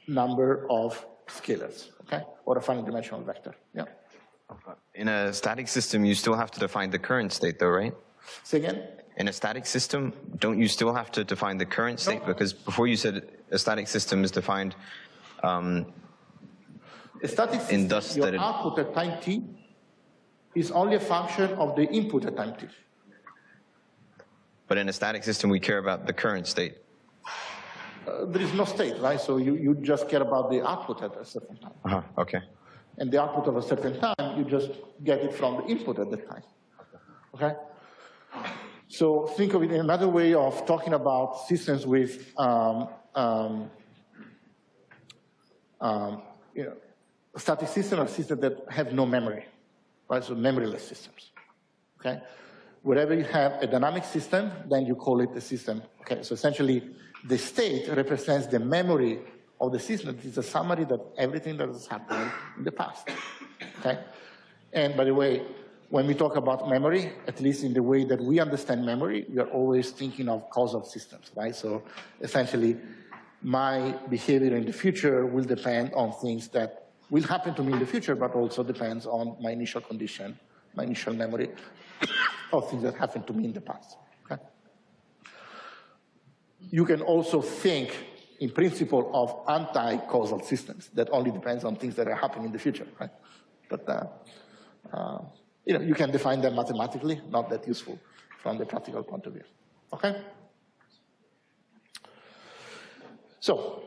S1: number of scalars, okay? Or a finite-dimensional vector, yeah?
S4: In a static system, you still have to define the current state, though, right?
S1: Say again?
S4: In a static system, don't you still have to define the current state?
S1: No.
S4: Because before you said a static system is defined
S1: a static system, your output at time t is only a function of the input at time t.
S4: But in a static system, we care about the current state.
S1: There is no state, right? So you just care about the output at a certain time.
S4: Okay.
S1: And the output of a certain time, you just get it from the input at that time, okay? So think of it in another way of talking about systems with, static systems are systems that have no memory, right? So memoryless systems, okay? Wherever you have a dynamic system, then you call it a system, okay? So essentially, the state represents the memory of the system. It's a summary of everything that has happened in the past, okay? And by the way, when we talk about memory, at least in the way that we understand memory, we are always thinking of causal systems, right? So essentially, my behavior in the future will depend on things that will happen to me in the future, but also depends on my initial condition, my initial memory of things that happened to me in the past, okay? You can also think, in principle, of anti-causal systems that only depends on things that are happening in the future, right? But, you can define them mathematically, not that useful from the practical point of view, okay? So,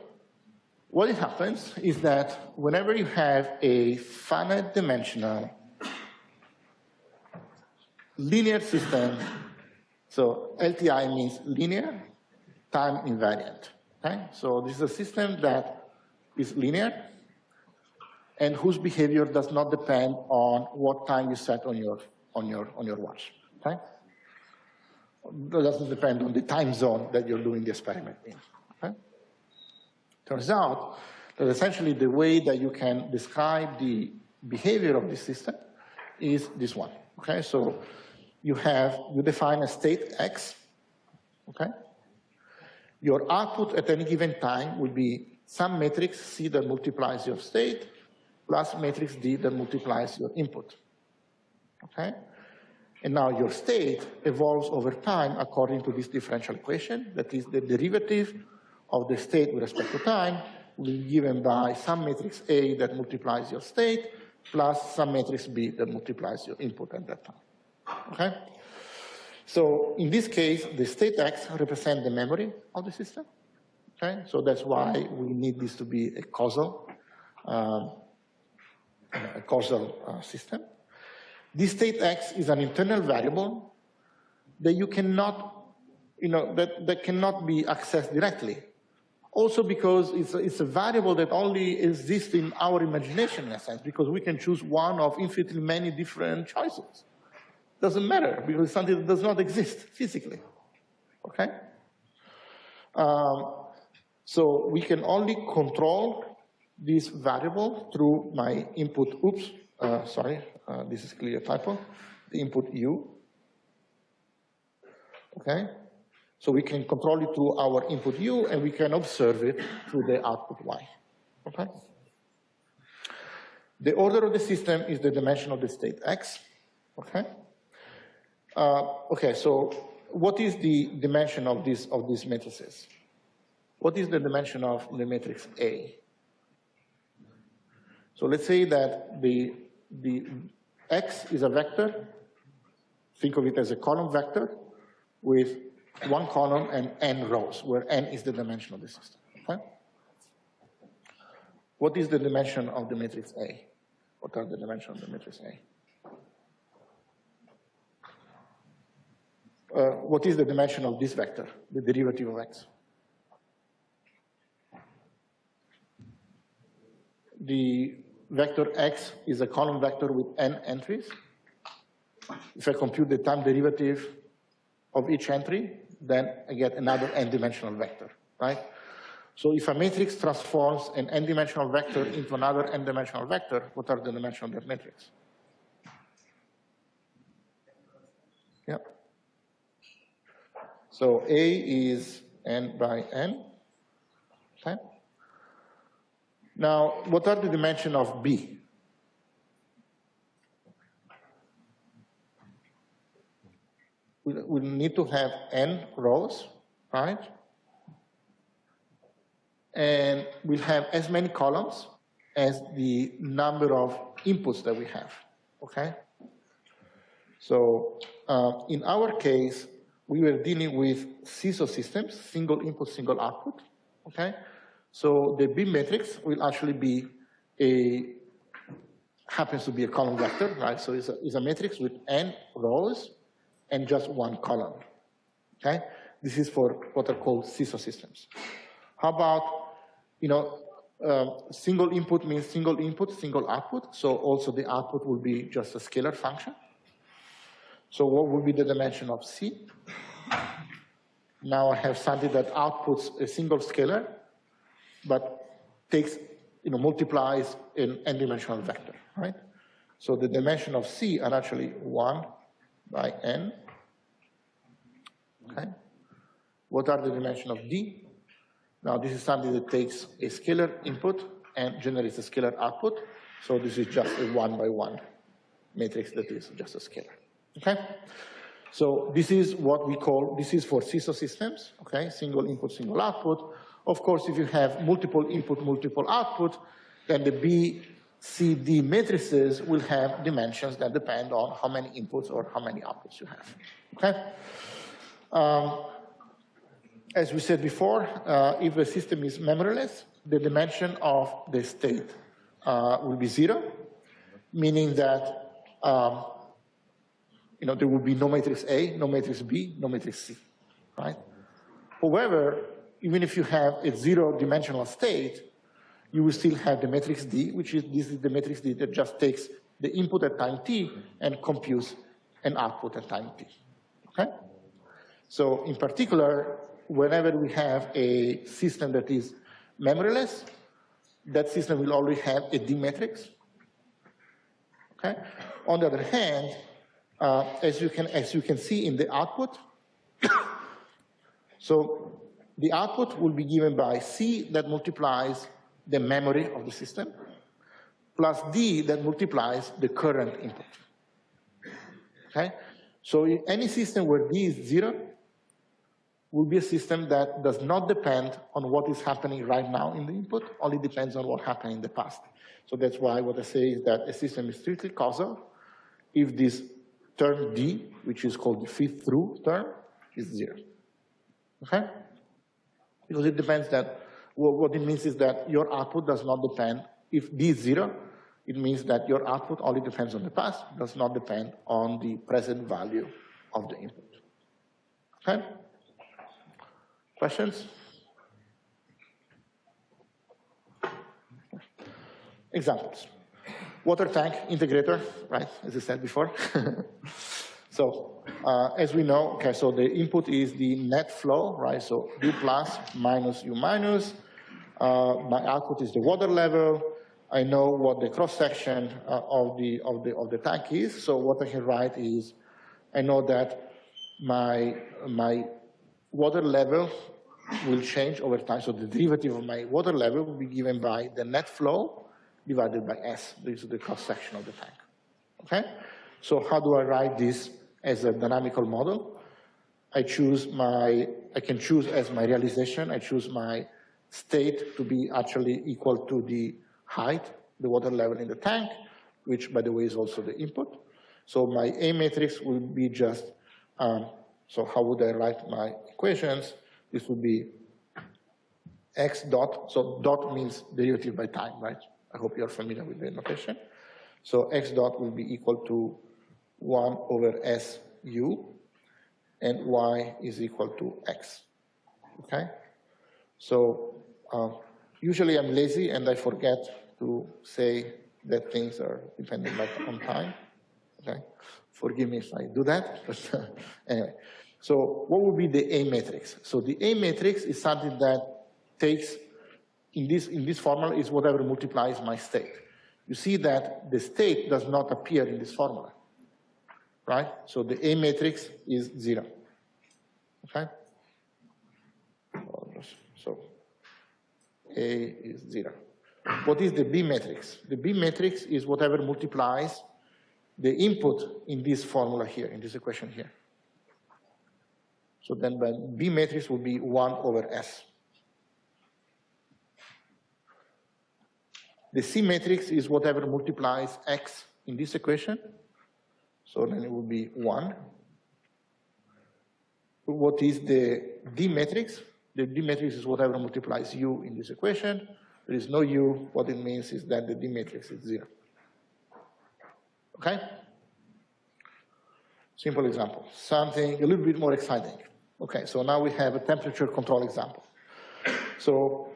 S1: what happens is that whenever you have a finite dimensional linear system, so LTI means linear time invariant, okay? So this is a system that is linear and whose behavior does not depend on what time you set on your watch, okay? That doesn't depend on the time zone that you're doing the experiment in. Okay? Turns out that essentially the way that you can describe the behavior of this system is this one. Okay, so you define a state X. Okay, your output at any given time will be some matrix C that multiplies your state plus matrix D that multiplies your input. Okay, and now your state evolves over time according to this differential equation. That is, the derivative of the state with respect to time will be given by some matrix A that multiplies your state plus some matrix B that multiplies your input at that time. Okay? So in this case, the state X represents the memory of the system. Okay? So that's why we need this to be a causal system. This state X is an internal variable that you cannot, that cannot be accessed directly. Also because it's a variable that only exists in our imagination in a sense, because we can choose one of infinitely many different choices. Doesn't matter, because it's something that does not exist physically, okay? So we can only control this variable through my input, this is clearly a typo, the input U, okay? So we can control it through our input U, and we can observe it through the output Y, okay? The order of the system is the dimension of the state X, okay? Okay, so what is the dimension of these matrices? What is the dimension of the matrix A? So let's say that the X is a vector. Think of it as a column vector with one column and n rows, where n is the dimension of the system. Okay? What is the dimension of the matrix A? What are the dimensions of the matrix A? What is the dimension of this vector, the derivative of X? The vector X is a column vector with n entries. If I compute the time derivative of each entry, then I get another n-dimensional vector, right? So if a matrix transforms an n-dimensional vector into another n-dimensional vector, what are the dimensions of that matrix? Yeah. So A is n by n, okay? Now, what are the dimensions of B? We need to have n rows, right? And we'll have as many columns as the number of inputs that we have, okay? So in our case, we were dealing with CISO systems, single input, single output, okay? So the B matrix will actually be happens to be a column vector, right? So it's a matrix with n rows and just one column, okay? This is for what are called CISO systems. How about, single input means single input, single output, so also the output will be just a scalar function. So what would be the dimension of C? Now I have something that outputs a single scalar, but takes, multiplies an n-dimensional vector, right? So the dimension of C are actually 1 by n, okay? What are the dimensions of D? Now this is something that takes a scalar input and generates a scalar output. So this is just a 1 by 1 matrix that is just a scalar, okay? So this is what we call, this is for CISO systems, okay? Single input, single output. Of course, if you have multiple input, multiple output, then the B, C, D matrices will have dimensions that depend on how many inputs or how many outputs you have, okay? As we said before, if the system is memoryless, the dimension of the state will be 0, meaning that there will be no matrix A, no matrix B, no matrix C, right? However, even if you have a 0-dimensional state, you will still have the matrix D, this is the matrix D that just takes the input at time t and computes an output at time t, okay? So in particular, whenever we have a system that is memoryless, that system will always have a D matrix. Okay? On the other hand, as you can see in the output, so the output will be given by C that multiplies the memory of the system, plus D that multiplies the current input. Okay? So in any system where D is 0 will be a system that does not depend on what is happening right now in the input, only depends on what happened in the past. So that's why what I say is that a system is strictly causal if this term D, which is called the feed through term, is 0. Okay? Because it depends that, well, what it means is that your output does not depend, if D is 0, it means that your output only depends on the past, does not depend on the present value of the input. Okay? Questions? Examples. Water tank integrator, right, as I said before. So, as we know, okay, so the input is the net flow, right, so U plus minus U minus. My output is the water level. I know what the cross-section of the tank is, so what I can write is, I know that my water level will change over time, so the derivative of my water level will be given by the net flow divided by S. This is the cross-section of the tank, okay? So how do I write this as a dynamical model? I can choose as my realization, I choose my state to be actually equal to the height, the water level in the tank, which by the way is also the input. So my A matrix will be just, so how would I write my equations? This would be X dot, so dot means derivative by time, right? I hope you're familiar with the notation. So X dot will be equal to 1 over S U, and Y is equal to X, okay? So usually I'm lazy and I forget to say that things are dependent on time, okay? Forgive me if I do that, but anyway. So what would be the A matrix? So the A matrix is something that takes, in this formula, is whatever multiplies my state. You see that the state does not appear in this formula, right? So the A matrix is 0, okay? So A is 0. What is the B matrix? The B matrix is whatever multiplies the input in this formula here, in this equation here. So then the B matrix will be 1 over S. The C matrix is whatever multiplies X in this equation. So then it will be 1. What is the D matrix? The D matrix is whatever multiplies U in this equation. There is no U. What it means is that the D matrix is 0. Okay? Simple example. Something a little bit more exciting. Okay, so now we have a temperature control example. So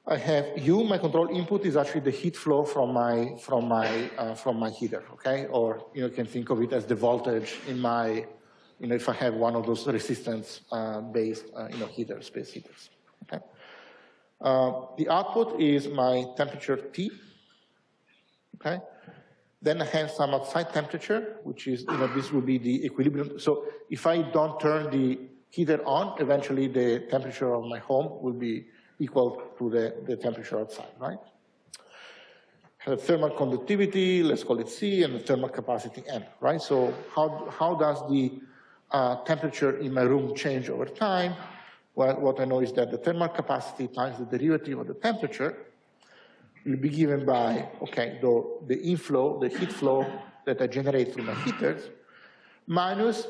S1: I have U, my control input is actually the heat flow from my heater, okay? Or you can think of it as the voltage in my, if I have one of those resistance-based heaters, space heaters. Okay? The output is my temperature T. Okay? Then I have some outside temperature, which is, this will be the equilibrium. So if I don't turn the heater on, eventually the temperature of my home will be equal to the temperature outside, right? Have thermal conductivity, let's call it C, and the thermal capacity N, right? So how does the temperature in my room change over time? Well, what I know is that the thermal capacity times the derivative of the temperature will be given by, okay, the inflow, the heat flow that I generate through my heaters, minus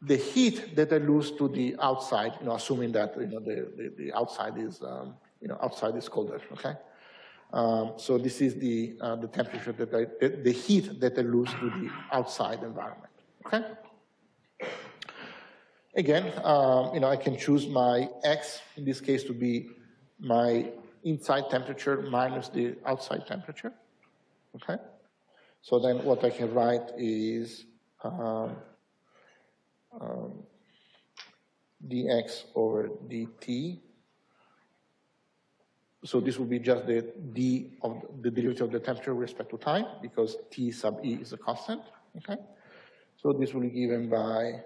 S1: the heat that I lose to the outside, assuming that the outside is outside is colder. Okay, so this is the temperature that the heat that I lose to the outside environment. Okay. Again, I can choose my X in this case to be my inside temperature minus the outside temperature. Okay. So then what I can write is dx over dt. So this will be just the d of the derivative of the temperature with respect to time, because T sub E is a constant, okay? So this will be given by,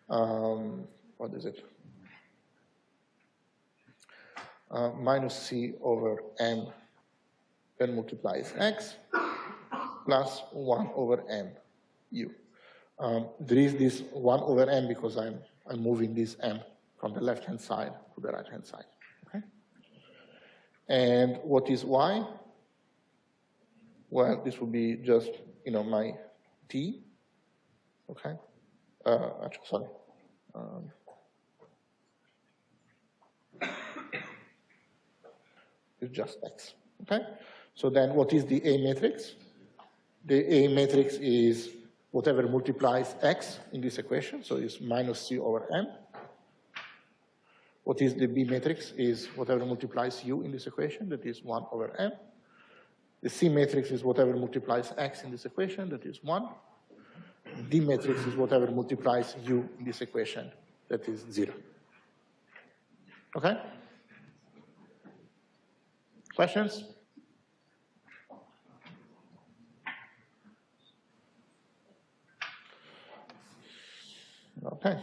S1: what is it? Minus C over M, then multiplies X, plus 1 over M, U. There is this 1 over M because I'm moving this M from the left-hand side to the right-hand side, okay? And what is Y? Well, this will be just, my T, okay? Actually, sorry. It's just X, okay? So then what is the A matrix? The A matrix is whatever multiplies X in this equation, so it's minus C over M. What is the B matrix is whatever multiplies U in this equation, that is 1 over M. The C matrix is whatever multiplies X in this equation, that is 1. D matrix is whatever multiplies U in this equation, that is 0. Okay? Questions? Okay.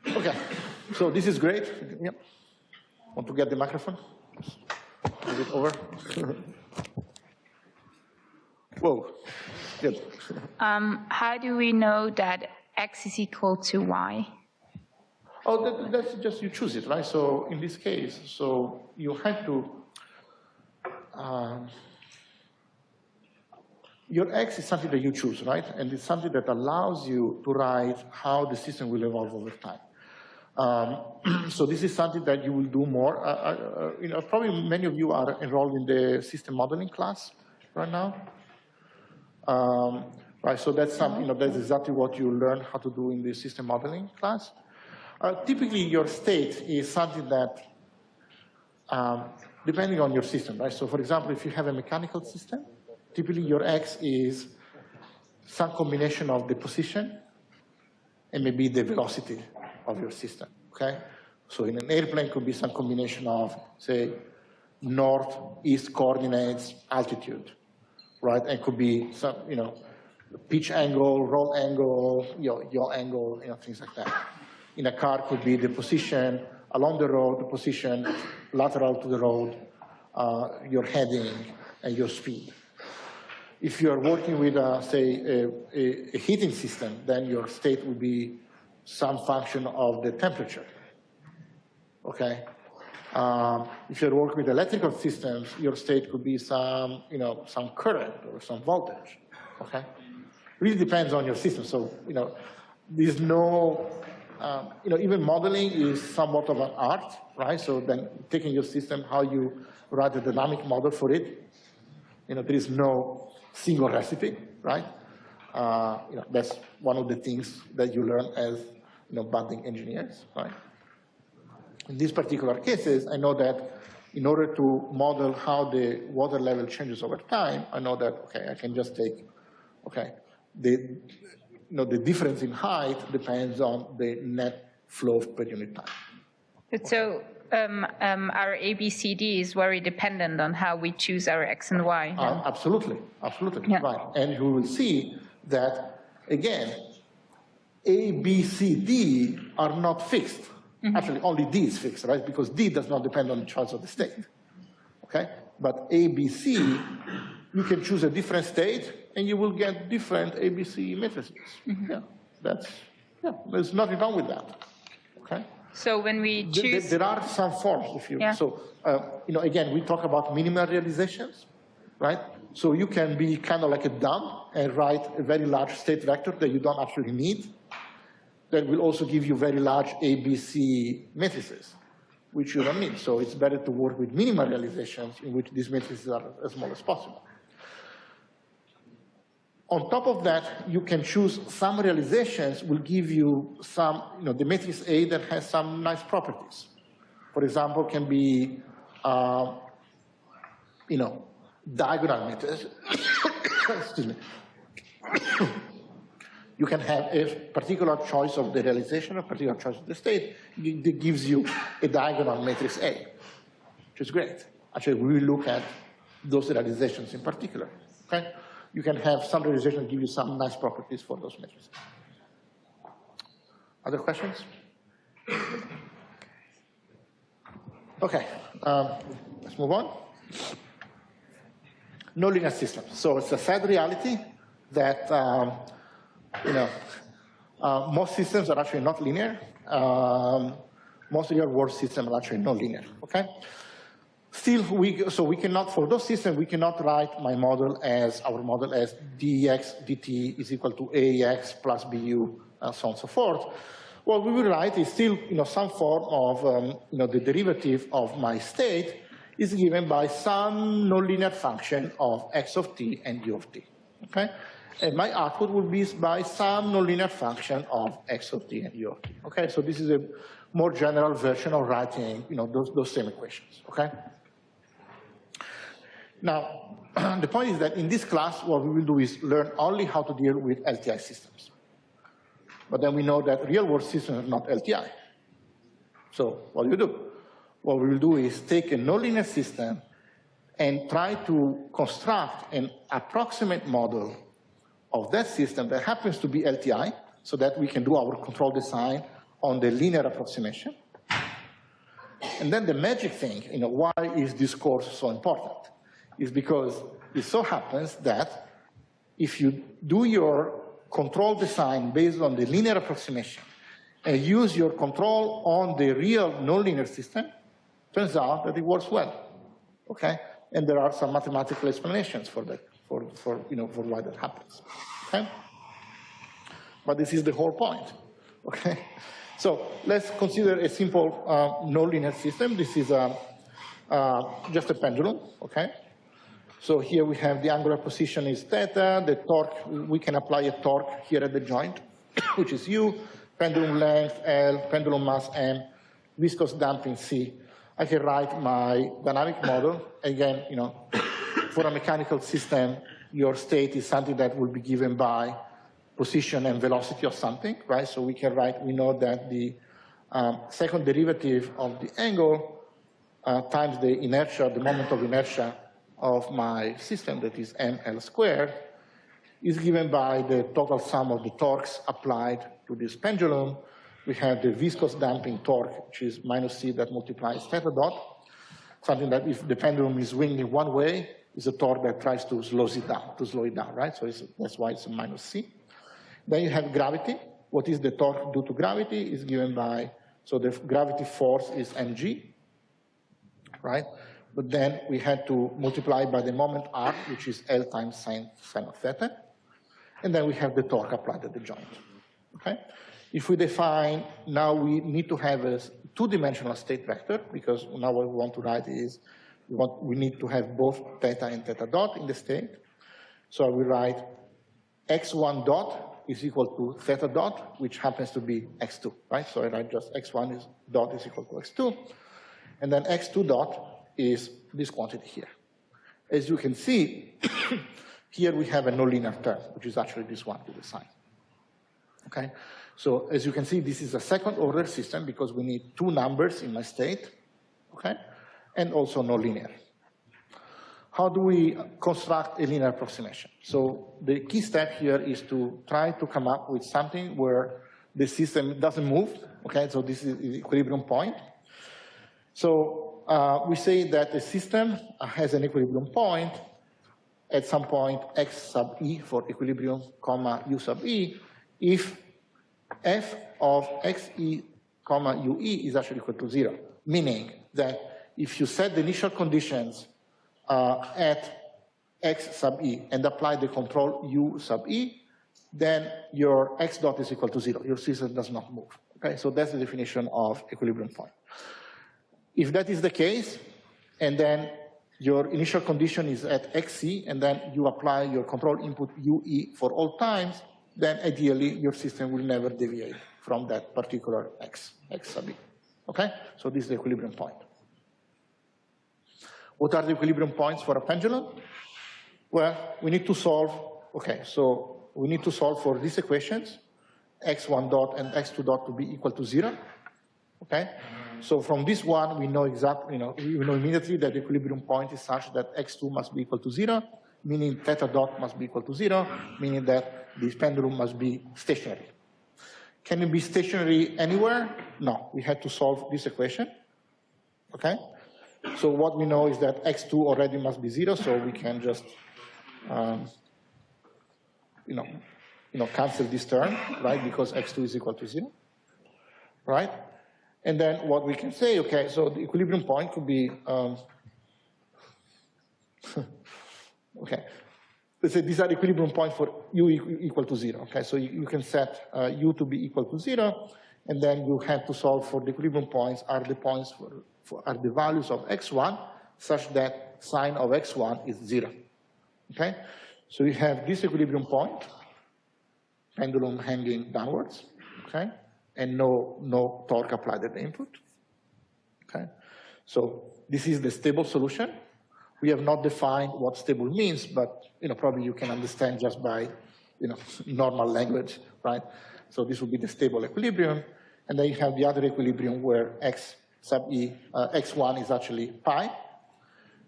S1: Okay, so this is great. Yep. Want to get the microphone? Move it over. Whoa, good.
S6: How do we know that X is equal to Y?
S1: Oh, that's just, you choose it, right? So in this case, so you have to, your X is something that you choose, right? And it's something that allows you to write how the system will evolve over time. So this is something that you will do more. Probably many of you are enrolled in the system modeling class right now. Right, so that's something, that's exactly what you learn how to do in the system modeling class. Typically, your state is something that, depending on your system, right? So for example, if you have a mechanical system, typically your X is some combination of the position and maybe the velocity of your system, okay? So in an airplane could be some combination of, say, north, east coordinates, altitude, right? And could be some, pitch angle, roll angle, yaw angle, things like that. In a car could be the position along the road, the position lateral to the road, your heading, and your speed. If you're working with, say, a heating system, then your state will be some function of the temperature, okay? If you're working with electrical systems, your state could be some, some current or some voltage, okay? Really depends on your system. So, there's no, even modeling is somewhat of an art, right? So then taking your system, how you write a dynamic model for it, there is no single recipe, right? That's one of the things that you learn as, budding engineers, right? In these particular cases, I know that in order to model how the water level changes over time, I know that, okay, I can just take, okay, the difference in height depends on the net flow per unit time.
S6: But so our ABCD is very dependent on how we choose our X and Y.
S1: Absolutely,
S6: Yeah.
S1: right. And you will see that, again, A, B, C, D are not fixed. Mm-hmm. Actually, only D is fixed, right? Because D does not depend on the choice of the state, okay? But A, B, C, you can choose a different state, and you will get different ABC matrices. Mm-hmm. There's nothing wrong with that, okay?
S6: So when we choose...
S1: There are some forms, if you... Yeah. So, again, we talk about minimal realizations, right? So you can be kind of like a dumb and write a very large state vector that you don't actually need. That will also give you very large ABC matrices, which you don't need. So it's better to work with minimal realizations in which these matrices are as small as possible. On top of that, you can choose some realizations will give you some, the matrix A that has some nice properties. For example, can be, diagonal matrix. Excuse me. you can have a particular choice of the realization, a particular choice of the state that gives you a diagonal matrix A, which is great. Actually, we will look at those realizations in particular, okay? You can have some realization that give you some nice properties for those matrices. Other questions? Okay, let's move on. No linear systems. So it's a sad reality that most systems are actually not linear. Most real-world systems are actually not linear. Okay. Still, we cannot, for those systems, we cannot write our model as dx dt is equal to ax plus bu, and so on and so forth. What we will write is still, some form of, the derivative of my state is given by some nonlinear function of x of t and u of t. Okay, and my output will be by some nonlinear function of x of t and u of t. Okay, so this is a more general version of writing, those same equations. Okay. Now, the point is that in this class, what we will do is learn only how to deal with LTI systems. But then we know that real-world systems are not LTI. So what do you do? What we will do is take a nonlinear system and try to construct an approximate model of that system that happens to be LTI, so that we can do our control design on the linear approximation. And then the magic thing, why is this course so important? Is because it so happens that if you do your control design based on the linear approximation and use your control on the real nonlinear system, turns out that it works well. Okay? And there are some mathematical explanations for that, for why that happens. Okay? But this is the whole point. Okay? So let's consider a simple nonlinear system. This is just a pendulum. Okay? So here we have the angular position is theta, the torque, we can apply a torque here at the joint, which is U, pendulum length L, pendulum mass M, viscous damping C. I can write my dynamic model. Again, for a mechanical system, your state is something that will be given by position and velocity of something, right? So we can write, we know that the second derivative of the angle times the inertia, the moment of inertia of my system, that is ml squared, is given by the total sum of the torques applied to this pendulum. We have the viscous damping torque, which is minus c that multiplies theta dot, something that if the pendulum is swinging one way, is a torque that tries to slow it down, right? So that's why it's a minus c. Then you have gravity. What is the torque due to gravity is given by, so the gravity force is mg, right? But then we had to multiply by the moment r, which is L times sine of theta. And then we have the torque applied at the joint. Okay? If we define, now we need to have a two-dimensional state vector, because now what we want to write is, we need to have both theta and theta dot in the state. So we write x1 dot is equal to theta dot, which happens to be x2, right? So I write just x1 dot is equal to x2. And then x2 dot is this quantity here. As you can see, here we have a nonlinear term, which is actually this one with the sign. Okay? So as you can see, this is a second order system because we need two numbers in my state, okay? And also nonlinear. How do we construct a linear approximation? So the key step here is to try to come up with something where the system doesn't move, okay? So this is the equilibrium point. So we say that the system has an equilibrium point at some point x sub e for equilibrium, comma u sub e, if f of xe, comma ue is actually equal to 0, meaning that if you set the initial conditions at x sub e and apply the control u sub e, then your x dot is equal to 0. Your system does not move. Okay, so that's the definition of equilibrium point. If that is the case, and then your initial condition is at xc, and then you apply your control input ue for all times, then ideally your system will never deviate from that particular x sub e. Okay? So this is the equilibrium point. What are the equilibrium points for a pendulum? Well, we need to solve, okay, so we need to solve for these equations, x1 dot and x2 dot to be equal to 0. Okay? So from this one, we know exactly, we know immediately that the equilibrium point is such that x2 must be equal to 0, meaning theta dot must be equal to 0, meaning that this pendulum must be stationary. Can it be stationary anywhere? No, we had to solve this equation. Okay? So what we know is that x2 already must be 0, so we can just, cancel this term, right? Because x2 is equal to 0, right? And then what we can say, okay, so the equilibrium point could be, okay. Let's say these are equilibrium points for u equal to 0, okay? So you can set u to be equal to 0, and then you have to solve for the equilibrium points are the points are the values of x1 such that sine of x1 is 0, okay? So you have this equilibrium point, pendulum hanging downwards, okay? And no torque applied at the input, okay? So this is the stable solution. We have not defined what stable means, but probably you can understand just by normal language, right? So this would be the stable equilibrium, and then you have the other equilibrium where x sub e, x1 is actually pi,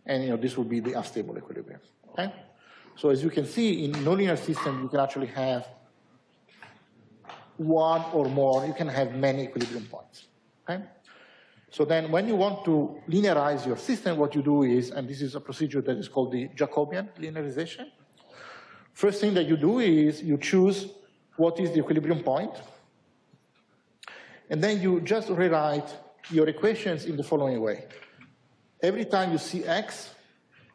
S1: and this would be the unstable equilibrium, okay? So as you can see, in nonlinear system, you can actually have one or more, you can have many equilibrium points, okay? So then when you want to linearize your system, what you do is, and this is a procedure that is called the Jacobian linearization. First thing that you do is you choose what is the equilibrium point, and then you just rewrite your equations in the following way. Every time you see x,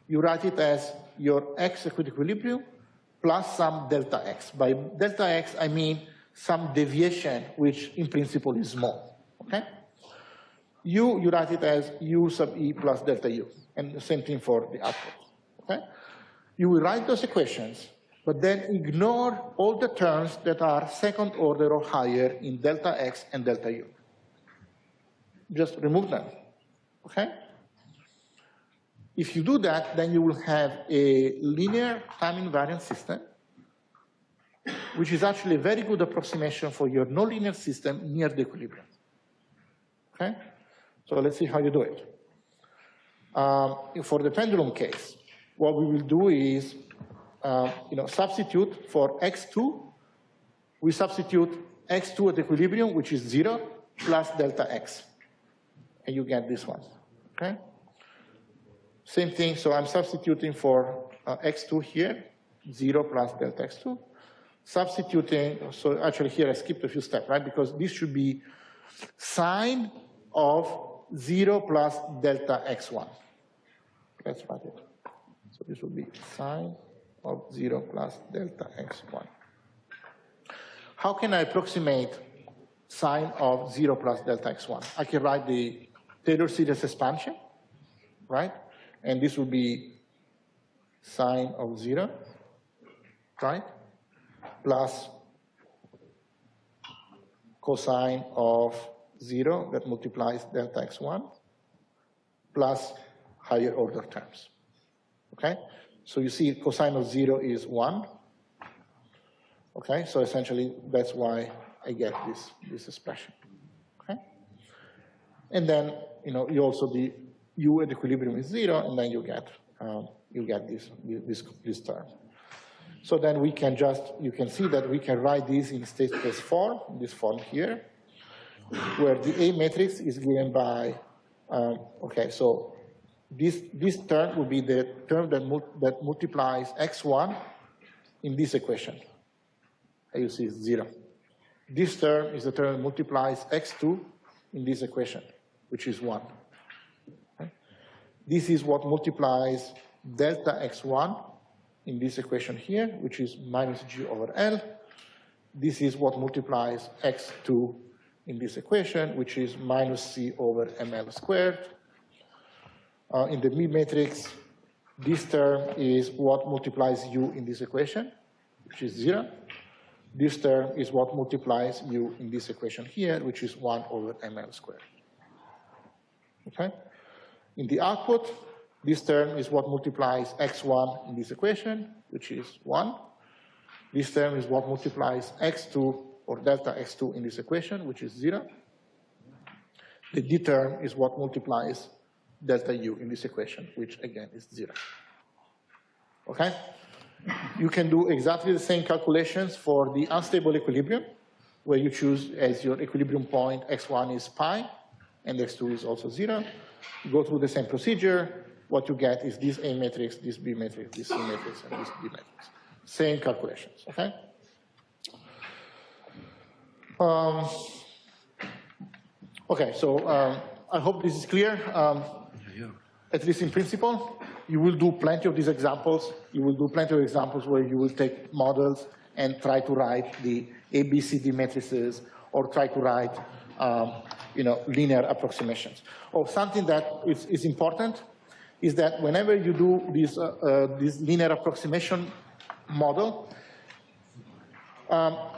S1: you write it as your x equilibrium plus some delta x. By delta x, I mean some deviation, which in principle is small, okay? You write it as u sub e plus delta u, and the same thing for the output, okay? You will write those equations, but then ignore all the terms that are second order or higher in delta x and delta u. Just remove them, okay? If you do that, then you will have a linear time invariant system, which is actually a very good approximation for your nonlinear system near the equilibrium, okay? So let's see how you do it. For the pendulum case, what we will do is, substitute for x2, we substitute x2 at equilibrium, which is 0, plus delta x. And you get this one, okay? Same thing, so I'm substituting for x2 here, 0 plus delta x2. Substituting, so actually here I skipped a few steps, right? Because this should be sine of 0 plus delta x1. Let's write it. So this would be sine of 0 plus delta x1. How can I approximate sine of 0 plus delta x1? I can write the Taylor series expansion, right? And this would be sine of 0, right? Plus cosine of 0 that multiplies delta x1 plus higher order terms, okay? So you see cosine of 0 is 1, okay? So essentially that's why I get this expression, okay? And then, you also, the u at equilibrium is 0, and then you get this term. So then we can you can see that we can write this in state space form, this form here, where the A matrix is given by, okay, so this term will be the term that multiplies x1 in this equation. You see it's 0. This term is the term that multiplies x2 in this equation, which is 1. Okay? This is what multiplies delta x1 in this equation here, which is minus g over L. This is what multiplies x2 in this equation, which is minus c over ml squared. In the mid matrix, this term is what multiplies u in this equation, which is 0. This term is what multiplies u in this equation here, which is 1 over ml squared. Okay? In the output, this term is what multiplies x1 in this equation, which is 1. This term is what multiplies x2 or delta x2 in this equation, which is 0. The d term is what multiplies delta u in this equation, which again is 0. Okay? You can do exactly the same calculations for the unstable equilibrium, where you choose as your equilibrium point x1 is pi, and x2 is also 0. You go through the same procedure. What you get is this A matrix, this B matrix, this C matrix, and this D matrix. Same calculations, okay? Okay, so I hope this is clear, at least in principle. You will do plenty of these examples. You will do plenty of examples where you will take models and try to write the ABCD matrices or try to write linear approximations. Or something that is important is that whenever you do this linear approximation model,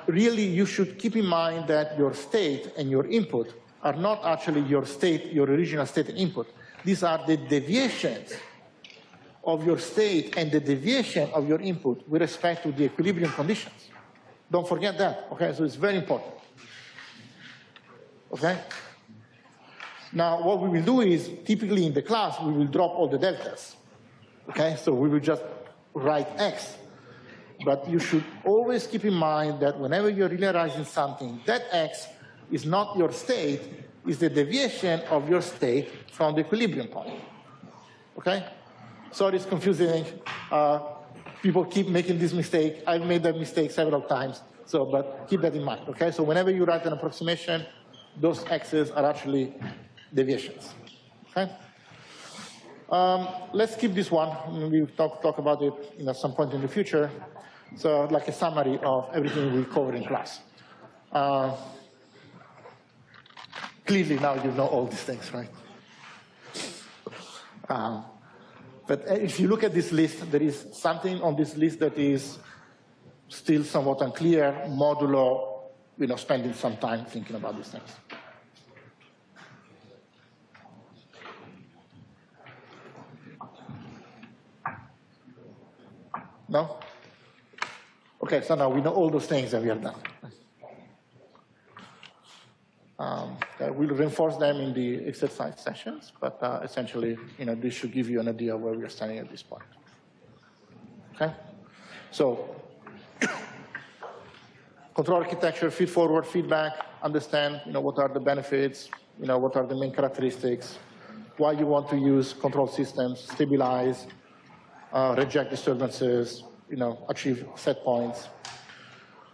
S1: really you should keep in mind that your state and your input are not actually your state, your original state and input. These are the deviations of your state and the deviation of your input with respect to the equilibrium conditions. Don't forget that, okay? So it's very important, okay? Now, what we will do is, typically in the class, we will drop all the deltas, okay? So we will just write x. But you should always keep in mind that whenever you're linearizing something, that x is not your state, is the deviation of your state from the equilibrium point, okay? Sorry, it's confusing. People keep making this mistake. I've made that mistake several times, but keep that in mind, okay? So whenever you write an approximation, those x's are actually deviations, okay? Let's keep this one. We'll talk about it at some point in the future. So like a summary of everything we cover in class. Clearly now you know all these things, right? But if you look at this list, there is something on this list that is still somewhat unclear, modulo, spending some time thinking about these things. No? Okay, so now we know all those things that we have done. We'll reinforce them in the exercise sessions, but essentially, this should give you an idea of where we are standing at this point. Okay? So, control architecture, feed-forward feedback, understand, what are the benefits, what are the main characteristics, why you want to use control systems, stabilize, reject disturbances, achieve set points.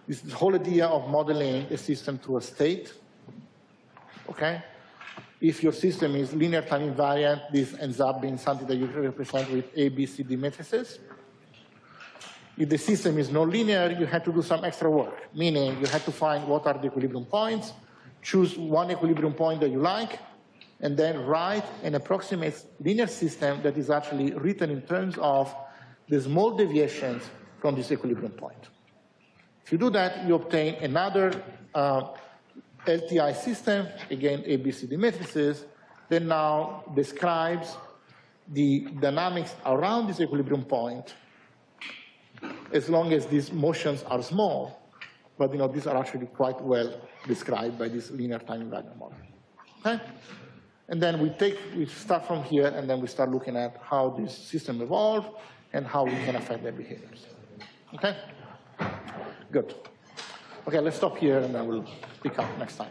S1: This whole idea of modeling a system through a state, okay? If your system is linear time invariant, this ends up being something that you represent with A, B, C, D matrices. If the system is nonlinear, you have to do some extra work, meaning you have to find what are the equilibrium points, choose one equilibrium point that you like, and then write an approximate linear system that is actually written in terms of the small deviations from this equilibrium point. If you do that, you obtain another LTI system, again, ABCD matrices, that now describes the dynamics around this equilibrium point, as long as these motions are small. But these are actually quite well described by this linear time invariant model. Okay? And then we start from here, and then we start looking at how this system evolved and how we can affect their behaviors. Okay? Good. Okay, let's stop here, and then we'll pick up next time.